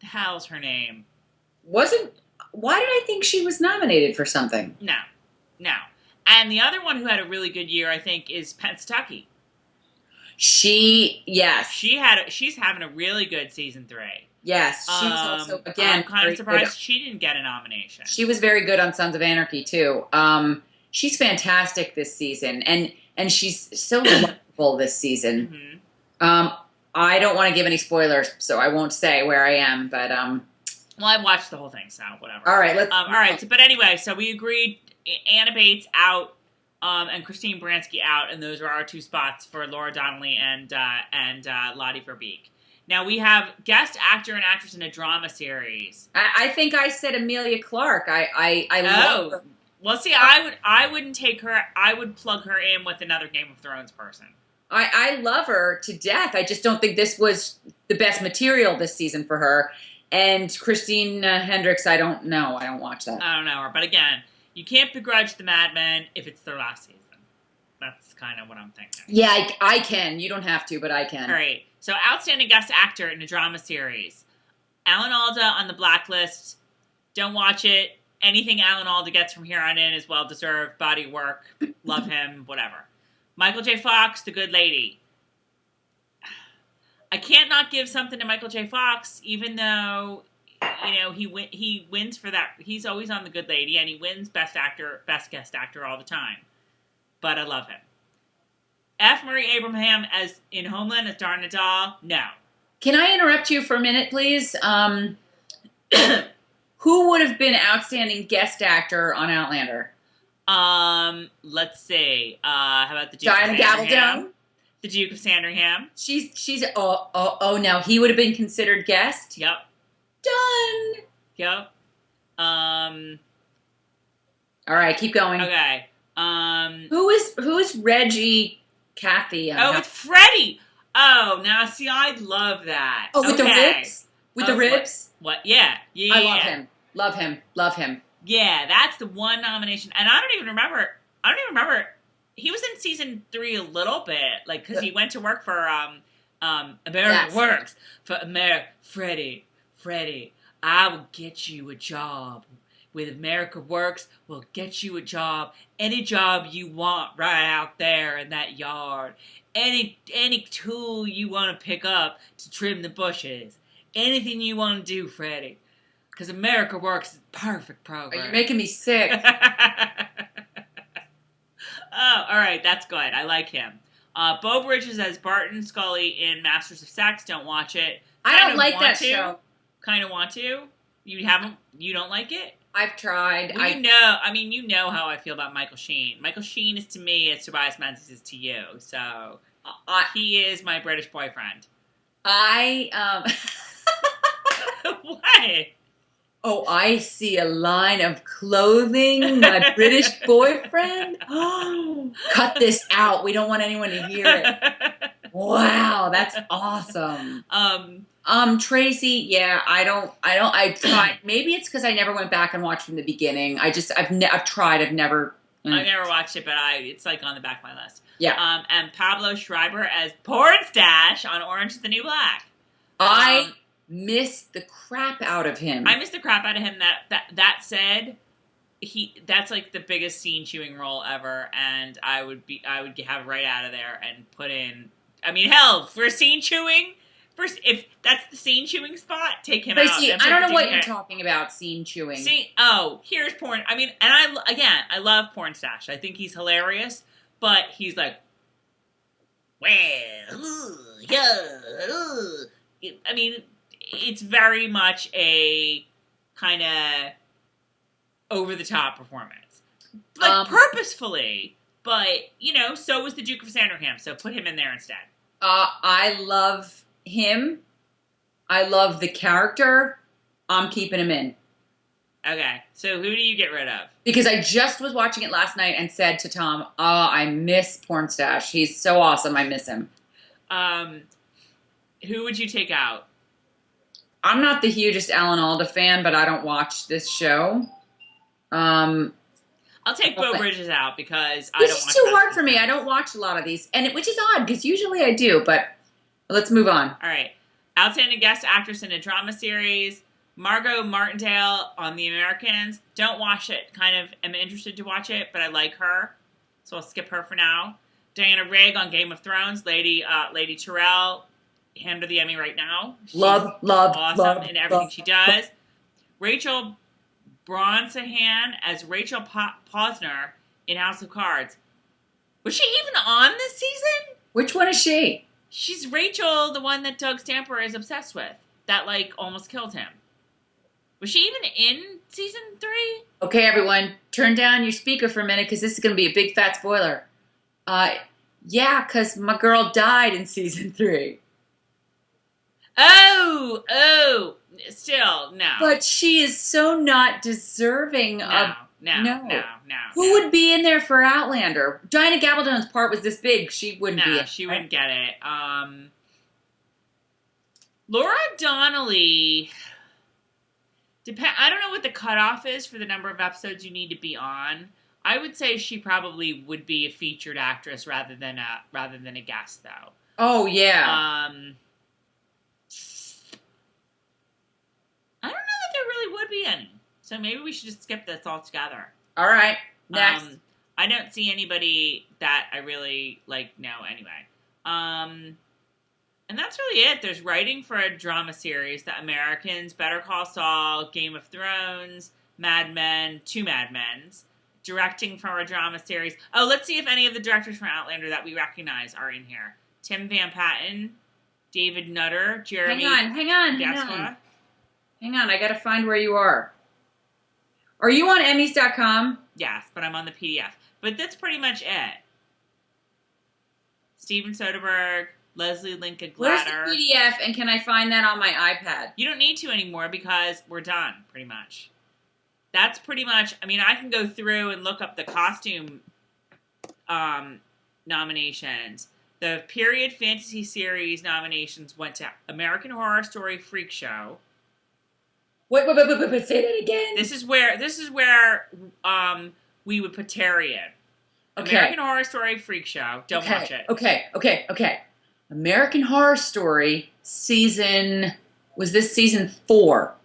The hell's her name? Why did I think she was nominated for something? No. And the other one who had a really good year, I think, is Pennsatucky. Yes. She's having a really good season 3. Yes, she's also, again, I'm kind of surprised she didn't get a nomination. She was very good on Sons of Anarchy, too. She's fantastic this season, and she's so wonderful this season. Mm-hmm. I don't want to give any spoilers, so I won't say where I am, but well, I watched the whole thing, so whatever. All right, let's. All right, but anyway, so we agreed. Anna Bates out, and Christine Baranski out, and those are our 2 spots for Laura Donnelly and Lotte Verbeek. Now we have guest actor and actress in a drama series. I think I said Emilia Clarke. I love her. Well, see, I wouldn't take her. I would plug her in with another Game of Thrones person. I love her to death. I just don't think this was the best material this season for her. And Christine Hendricks, I don't know. I don't watch that. I don't know her. But again, you can't begrudge the Mad Men if it's their last season. That's kind of what I'm thinking. Yeah, I can. You don't have to, but I can. All right. So, outstanding guest actor in a drama series. Alan Alda on the blacklist. Don't watch it. Anything Alan Alda gets from here on in is well-deserved. Body work. Love him. Whatever. Michael J. Fox, The Good Lady. I can't not give something to Michael J. Fox, even though, he wins for that. He's always on The Good Lady, and he wins Best Guest Actor all the time. But I love him. F. Murray Abraham as in Homeland as Dar Nadal. No. Can I interrupt you for a minute, please? Who would have been outstanding guest actor on Outlander? Let's see. How about the Duke Diana of Sandringham? Gabaldon? The Duke of Sandringham. She's now he would have been considered guest? Yep. Done. Yep. All right, keep going. Okay. Who is Reggie Cathy? It's Freddie. Oh, now see, I love that. Oh, with the ribs? With the ribs? What? Yeah. I love him. Love him. Love him. Yeah, that's the one nomination. And I don't even remember. He was in season 3 a little bit, like, because he went to work for America Works. For Freddie, I will get you a job. With America Works, we'll get you a job. Any job you want right out there in that yard. Any tool you want to pick up to trim the bushes. Anything you want to do, Freddie. Because America Works is a perfect program. You're making me sick. Oh, all right. That's good. I like him. Bo Bridges as Barton Scully in Masters of Sex. Don't watch it. I don't like that show. Kind of want to. You don't like it? I've tried. Well, you know how I feel about Michael Sheen. Michael Sheen is to me as Tobias Menzies is to you. So he is my British boyfriend. What? Oh, I see a line of clothing. My British boyfriend. Oh, cut this out. We don't want anyone to hear it. Wow, that's awesome. Tracey, yeah, I tried. Maybe it's because I never went back and watched from the beginning. I've tried. I've never watched it, but it's like on the back of my list. Yeah. And Pablo Schreiber as Porn Stash on Orange is the New Black. I miss the crap out of him. I miss the crap out of him. That said, that's like the biggest scene chewing role ever, and I would have right out of there and put in. I mean, hell, for scene chewing. First, if that's the scene chewing spot, take him out. I don't know what you're talking about, scene chewing. Here's porn. I mean, and I love Porn Stash. I think he's hilarious, but he's like, I mean, it's very much a kind of over-the-top performance. Like, purposefully, but, so was the Duke of Sandringham, so put him in there instead. I love him. I love the character. I'm keeping him in. Okay, so who do you get rid of? Because I just was watching it last night and said to Tom, I miss Porn Stash. He's so awesome. I miss him. Who would you take out? I'm not the hugest Alan Alda fan, but I don't watch this show. I'll take Bo Bridges out because I don't watch. This is too hard for me. I don't watch a lot of these, which is odd because usually I do. But let's move on. All right, outstanding guest actress in a drama series: Margot Martindale on The Americans. Don't watch it. Kind of am interested to watch it, but I like her, so I'll skip her for now. Diana Rigg on Game of Thrones. Lady Tyrell. Hand her the Emmy right now. She's awesome in everything she does. Rachel Brosnahan as Rachel Posner in House of Cards. Was she even on this season? Which one is she? She's Rachel, the one that Doug Stamper is obsessed with. That, almost killed him. Was she even in season 3? Okay, everyone, turn down your speaker for a minute because this is going to be a big fat spoiler. Yeah, because my girl died in season 3. Oh, still, no. But she is so not deserving of... No. Who would be in there for Outlander? Diana Gabaldon's part was this big. She wouldn't be. She wouldn't get it. Laura Donnelly... I don't know what the cutoff is for the number of episodes you need to be on. I would say she probably would be a featured actress rather than a guest, though. Oh yeah. I don't know that there really would be any. So maybe we should just skip this altogether. All right. Next. I don't see anybody that I really know anyway. And that's really it. There's writing for a drama series, The Americans, Better Call Saul, Game of Thrones, Mad Men, 2 Mad Men's. Directing for a drama series. Oh, let's see if any of the directors from Outlander that we recognize are in here. Tim Van Patten, David Nutter, Jeremy. Hang on. I gotta find where you are. Are you on Emmys.com? Yes, but I'm on the PDF. But that's pretty much it. Steven Soderbergh, Leslie Linka Where's Glatter. the PDF, and can I find that on my iPad? You don't need to anymore because we're done, pretty much. That's pretty much, I mean, I can go through and look up the costume nominations. The period fantasy series nominations went to American Horror Story Freak Show. Wait, say that again. This is where we would put Terry in. Okay. American Horror Story Freak Show. Don't watch it. Okay. American Horror Story was this season 4?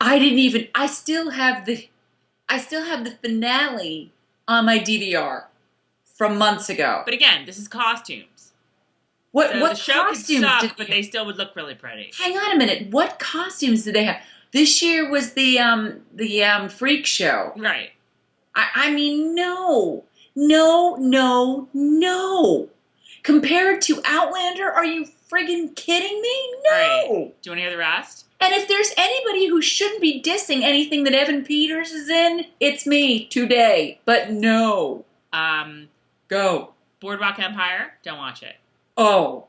I still have the finale on my DVR from months ago. But again, this is costumes. What the show could costumes suck, but they still would look really pretty. Hang on a minute. What costumes did they have? This year was the freak show. Right. I mean, no. Compared to Outlander, are you friggin' kidding me? No. Right. Do you want to hear the rest? And if there's anybody who shouldn't be dissing anything that Evan Peters is in, it's me today. But no. Go. Boardwalk Empire. Don't watch it. Oh.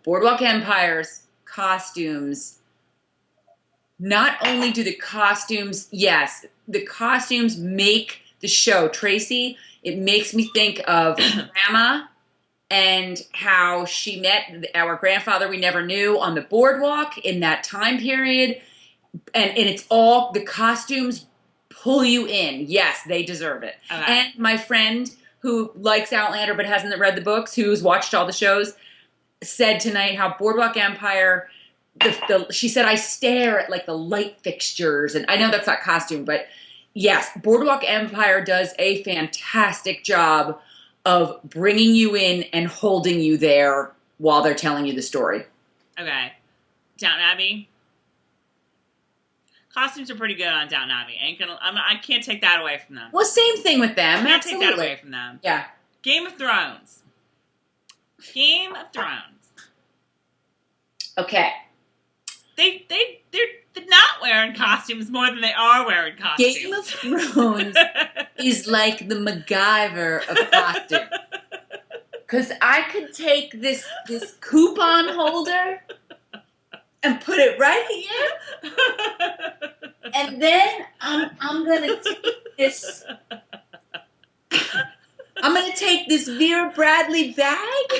Boardwalk Empire's costumes. Not only do the costumes make the show. Tracey, it makes me think of Grandma and how she met our grandfather we never knew on the boardwalk in that time period. And it's all, the costumes pull you in. Yes, they deserve it. Okay. And my friend who likes Outlander but hasn't read the books, who's watched all the shows, said tonight how Boardwalk Empire, she said, I stare at the light fixtures. And I know that's not costume, but yes, Boardwalk Empire does a fantastic job of bringing you in and holding you there while they're telling you the story. Okay. Downton Abbey. Costumes are pretty good on Downton Abbey. I can't take that away from them. Well, same thing with them. I can't Absolutely. take that away from them. Yeah. Game of Thrones. Okay. They're not wearing costumes more than they are wearing costumes. Game of Thrones is like the MacGyver of costumes. Because I could take this coupon holder and put it right here, and then I'm gonna take this. I'm gonna take this Vera Bradley bag,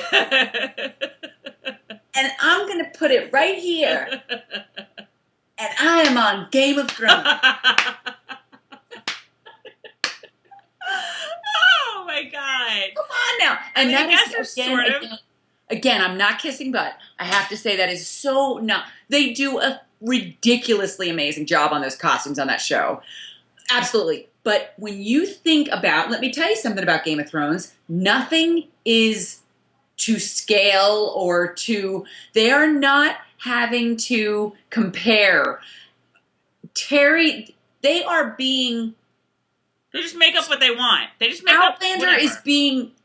and I'm gonna put it right here. And I am on Game of Thrones. Oh my God! Come on now, and I that guess is they're sort of. Again, I'm not kissing butt. I have to say that is so not. They do a ridiculously amazing job on those costumes on that show. Absolutely. But when you think about, let me tell you something about Game of Thrones. Nothing is to scale or to, they are not having to compare. Terry, they are being. They just make up what they want. They just make up whatever.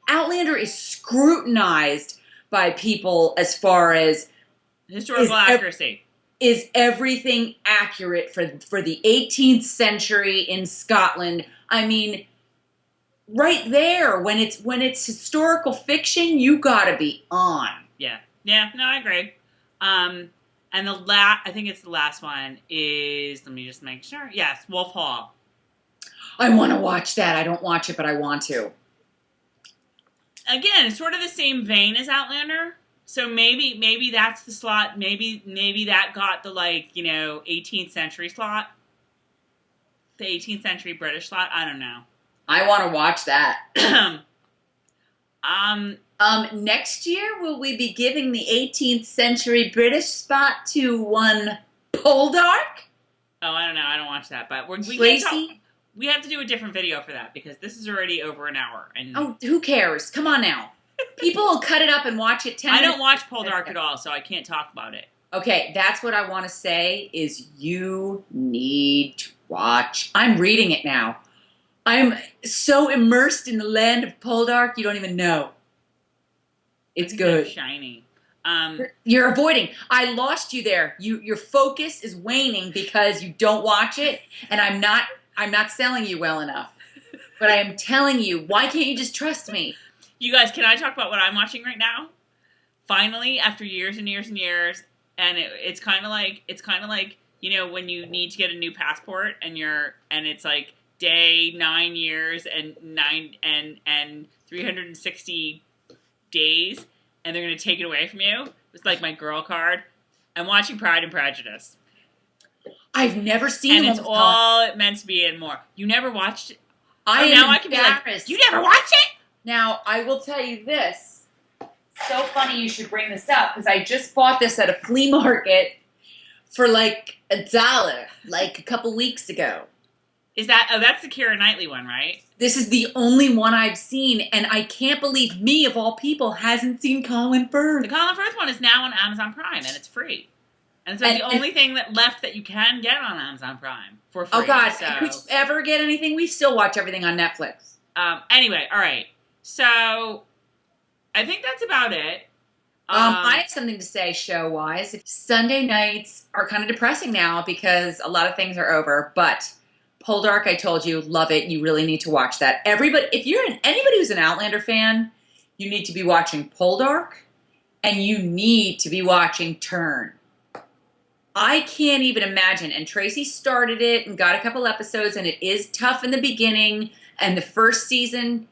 Outlander is scrutinized by people as far as historical accuracy. Is everything accurate for the 18th century in Scotland? I mean, right there, when it's historical fiction, you gotta be on. Yeah. No, I agree. And I think it's the last one is. Let me just make sure. Yes, Wolf Hall. I want to watch that. I don't watch it, but I want to. Again, it's sort of the same vein as Outlander. So maybe that's the slot. Maybe that got the 18th century slot. the 18th century British slot. I don't know. I want to watch that. Next year, will we be giving the 18th century British spot to one Poldark? Oh, I don't know. I don't watch that, but Tracey? We have to do a different video for that because this is already over an hour. And oh, who cares? Come on now. People will cut it up and watch it 10 I minutes. don't watch Poldark at all, so I can't talk about it. Okay, that's what I want to say is you need to watch. I'm reading it now. I'm so immersed in the land of Poldark, you don't even know. It's good. Shiny. You're avoiding. I lost you there. Your focus is waning because you don't watch it, and I'm not selling you well enough. But I am telling you, why can't you just trust me? You guys, can I talk about what I'm watching right now? Finally, after years and years and years, and it's kind of like you know when you need to get a new passport and it's like day 9 years and 360 days, and they're gonna take it away from you. It's like my girl card. I'm watching Pride and Prejudice. I've never seen it. And it's all it meant to be and more. You never watched it? I can be like, you never watched it? Now, I will tell you this. So funny you should bring this up, because I just bought this at a flea market for like $1, like a couple weeks ago. That's the Keira Knightley one, right? This is the only one I've seen, and I can't believe me, of all people, hasn't seen Colin Firth. The Colin Firth one is now on Amazon Prime, and it's free. And it's the only thing that left that you can get on Amazon Prime for free. Oh, God. So. Could you ever get anything? We still watch everything on Netflix. Anyway, all right. So, I think that's about it. I have something to say show-wise. Sunday nights are kind of depressing now because a lot of things are over, but Poldark, I told you, love it. You really need to watch that. Everybody, if you're anybody who's an Outlander fan, you need to be watching Poldark, and you need to be watching Turn. I can't even imagine. And Tracey started it and got a couple episodes, and it is tough in the beginning, and the first season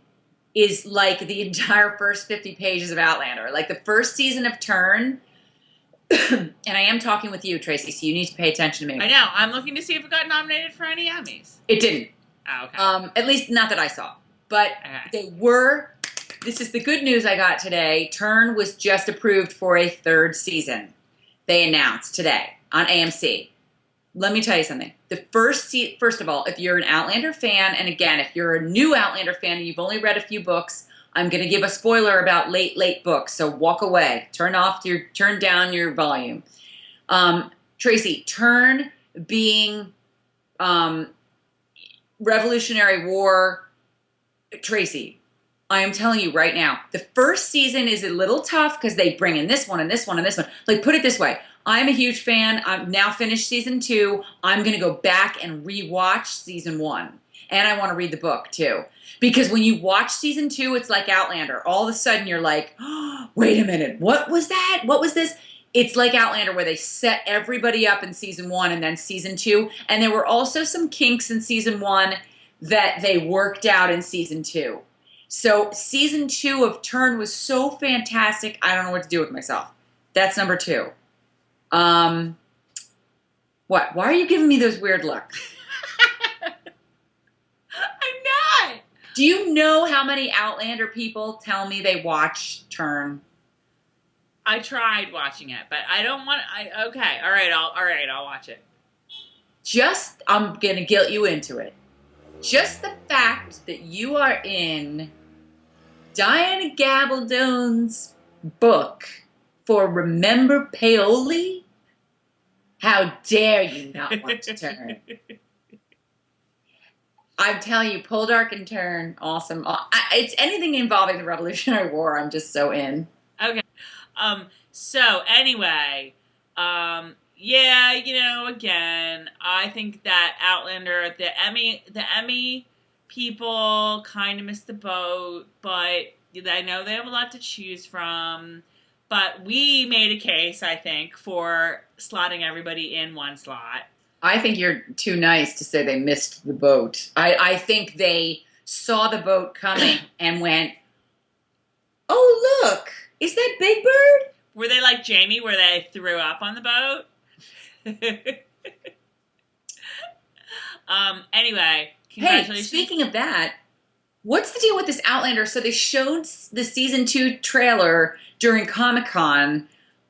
is like the entire first 50 pages of Outlander. Like the first season of Turn, and I am talking with you, Tracey, so you need to pay attention to me. I know. I'm looking to see if it got nominated for any Emmys. It didn't. Oh, okay. At least not that I saw. But Okay. this is the good news I got today. Turn was just approved for a 3rd season. They announced today on AMC. Let me tell you something. First of all, if you're an Outlander fan, and again, if you're a new Outlander fan and you've only read a few books, I'm going to give a spoiler about late books, so walk away. Turn down your volume. Tracey, Turn being Revolutionary War. Tracey, I am telling you right now, the first season is a little tough because they bring in this one and this one and this one. Like, put it this way. I'm a huge fan. I've now finished season 2. I'm going to go back and rewatch season 1. And I want to read the book, too. Because when you watch season 2, it's like Outlander. All of a sudden, you're like, oh, wait a minute. What was that? What was this? It's like Outlander, where they set everybody up in season 1 and then season 2. And there were also some kinks in season 1 that they worked out in season 2. So season 2 of Turn was so fantastic, I don't know what to do with myself. That's number 2. What? Why are you giving me those weird looks? I'm not. Do you know how many Outlander people tell me they watch Turn? I tried watching it, but I don't want. Okay, all right, I'll watch it. I'm gonna guilt you into it. Just the fact that you are in Diana Gabaldon's book for Remember Paoli? How dare you not want to Turn? I'm telling you, Poldark and Turn, awesome. It's anything involving the Revolutionary War, I'm just so in. Okay. So anyway, yeah, again, I think that Outlander, the Emmy people kind of missed the boat, but I know they have a lot to choose from. But we made a case, I think, for slotting everybody in one slot. I think you're too nice to say they missed the boat. I think they saw the boat coming and went, oh, look, is that Big Bird? Were they like Jamie, where they threw up on the boat? Anyway, Hey, congratulations. speaking of that, what's the deal with this Outlander? So they showed the season 2 trailer during Comic-Con,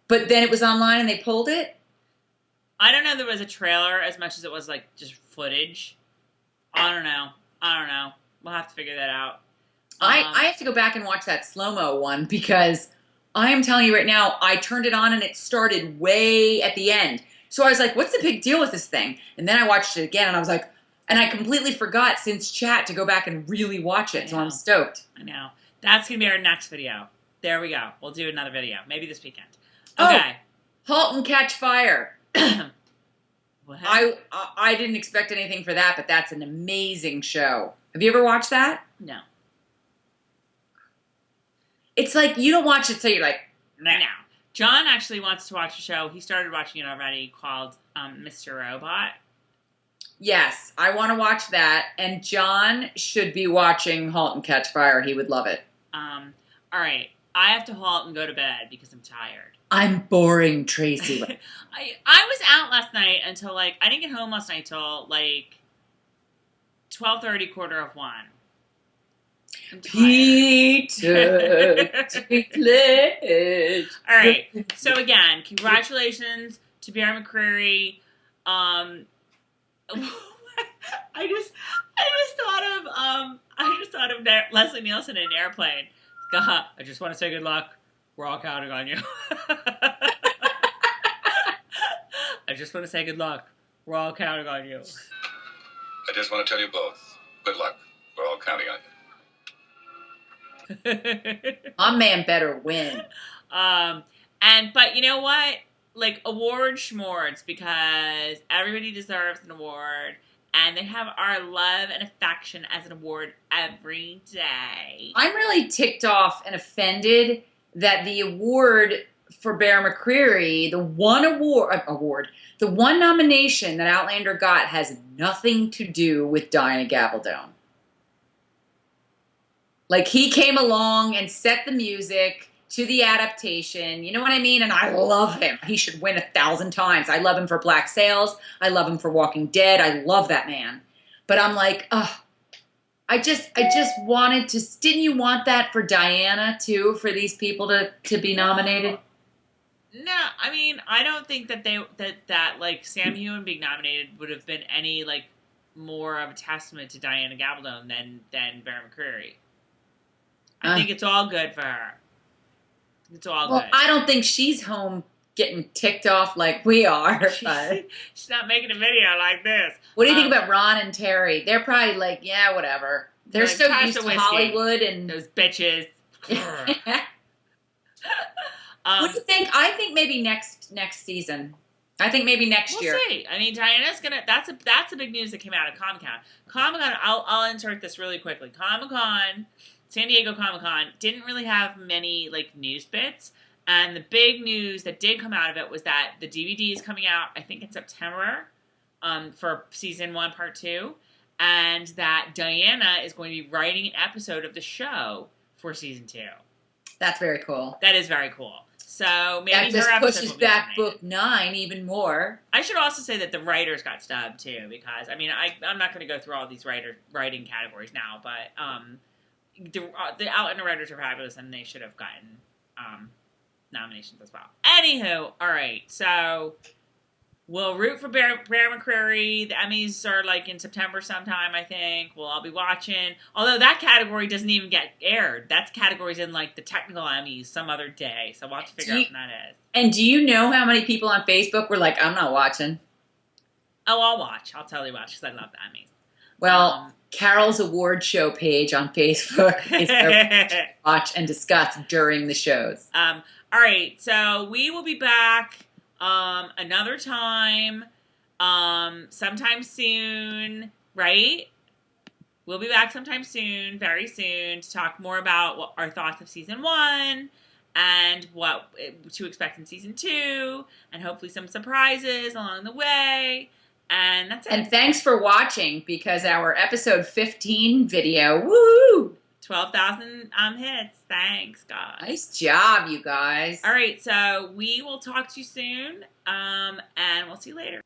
but then it was online and they pulled it? I don't know if there was a trailer as much as it was, like, just footage. I don't know. We'll have to figure that out. I have to go back and watch that slow-mo one because I am telling you right now, I turned it on and it started way at the end. So I was like, what's the big deal with this thing? And then I watched it again and I was like, and I completely forgot since chat to go back and really watch it. So I'm stoked. I know. That's going to be our next video. There we go. We'll do another video. Maybe this weekend. Oh, Okay. Halt and Catch Fire. What? I didn't expect anything for that, but that's an amazing show. Have you ever watched that? No. It's like you don't watch it, so you're like, No. John actually wants to watch a show. He started watching it already called Mr. Robot. yes, I want to watch that. And John should be watching Halt and Catch Fire. He would love it. All right. I have to halt and go to bed because I'm tired. I'm boring, Tracy. I was out last night until, like, I didn't get home last night till, like, 12:30, 1:45. I'm tired. Peter, take pledge. All right. So again, congratulations to Bear McCreary. I just thought of Leslie Nielsen in an airplane. I just want to say good luck. We're all counting on you. I just want to say good luck. We're all counting on you. I just want to tell you both, good luck. We're all counting on you. My man better win. But you know what? Like, award schmorts, because everybody deserves an award, and they have our love and affection as an award every day. I'm really ticked off and offended that the award for Bear McCreary, the one the one nomination that Outlander got has nothing to do with Diana Gabaldon. Like, he came along and set the music to the adaptation. You know what I mean? And I love him. He should win 1,000 times. I love him for Black Sails. I love him for Walking Dead. I love that man. But I'm like, I just wanted to. Didn't you want that for Diana too? For these people to be nominated? No, I mean, I don't think that that like Sam Heughan being nominated would have been any like more of a testament to Diana Gabaldon than Bear McCreary. I think it's all good for her. It's all good. I don't think she's home getting ticked off like we are. But she's not making a video like this. What do you think about Ron and Terry? They're probably like, yeah, whatever. They're like, so used to Hollywood and those bitches. What do you think? I think maybe next season. I think maybe next year. We'll see. I mean, Diana's gonna. That's a big news that came out of Comic-Con. Comic-Con. I'll insert this really quickly. Comic-Con, San Diego Comic-Con didn't really have many like news bits, and the big news that did come out of it was that the DVD is coming out. I think in September, for season 1, part 2, and that Diana is going to be writing an episode of the show for season 2. That's very cool. That is very cool. So maybe that just her episode pushes will be back nominated. book 9 even more. I should also say that the writers got snubbed too, because I mean I'm not going to go through all these writing categories now, but the Outlander writers are fabulous and they should have gotten nominations as well. Anywho, all right, so we'll root for Bear McCreary. The Emmys are like in September sometime, I think. We'll all be watching. Although that category doesn't even get aired. That's categories in like the technical Emmys some other day. So we'll have to figure out when that is. And do you know how many people on Facebook were like, I'm not watching? Oh, I'll watch. I'll totally watch because I love the Emmys. Well, Carol's award show page on Facebook is where we watch and discuss during the shows. All right, so we will be back another time, sometime soon, right? We'll be back sometime soon, very soon, to talk more about what our thoughts of season 1 and what to expect in season 2, and hopefully some surprises along the way. And that's it. And thanks for watching, because our episode 15 video, woo! 12,000 hits. Thanks, guys. Nice job, you guys. All right, so we will talk to you soon, and we'll see you later.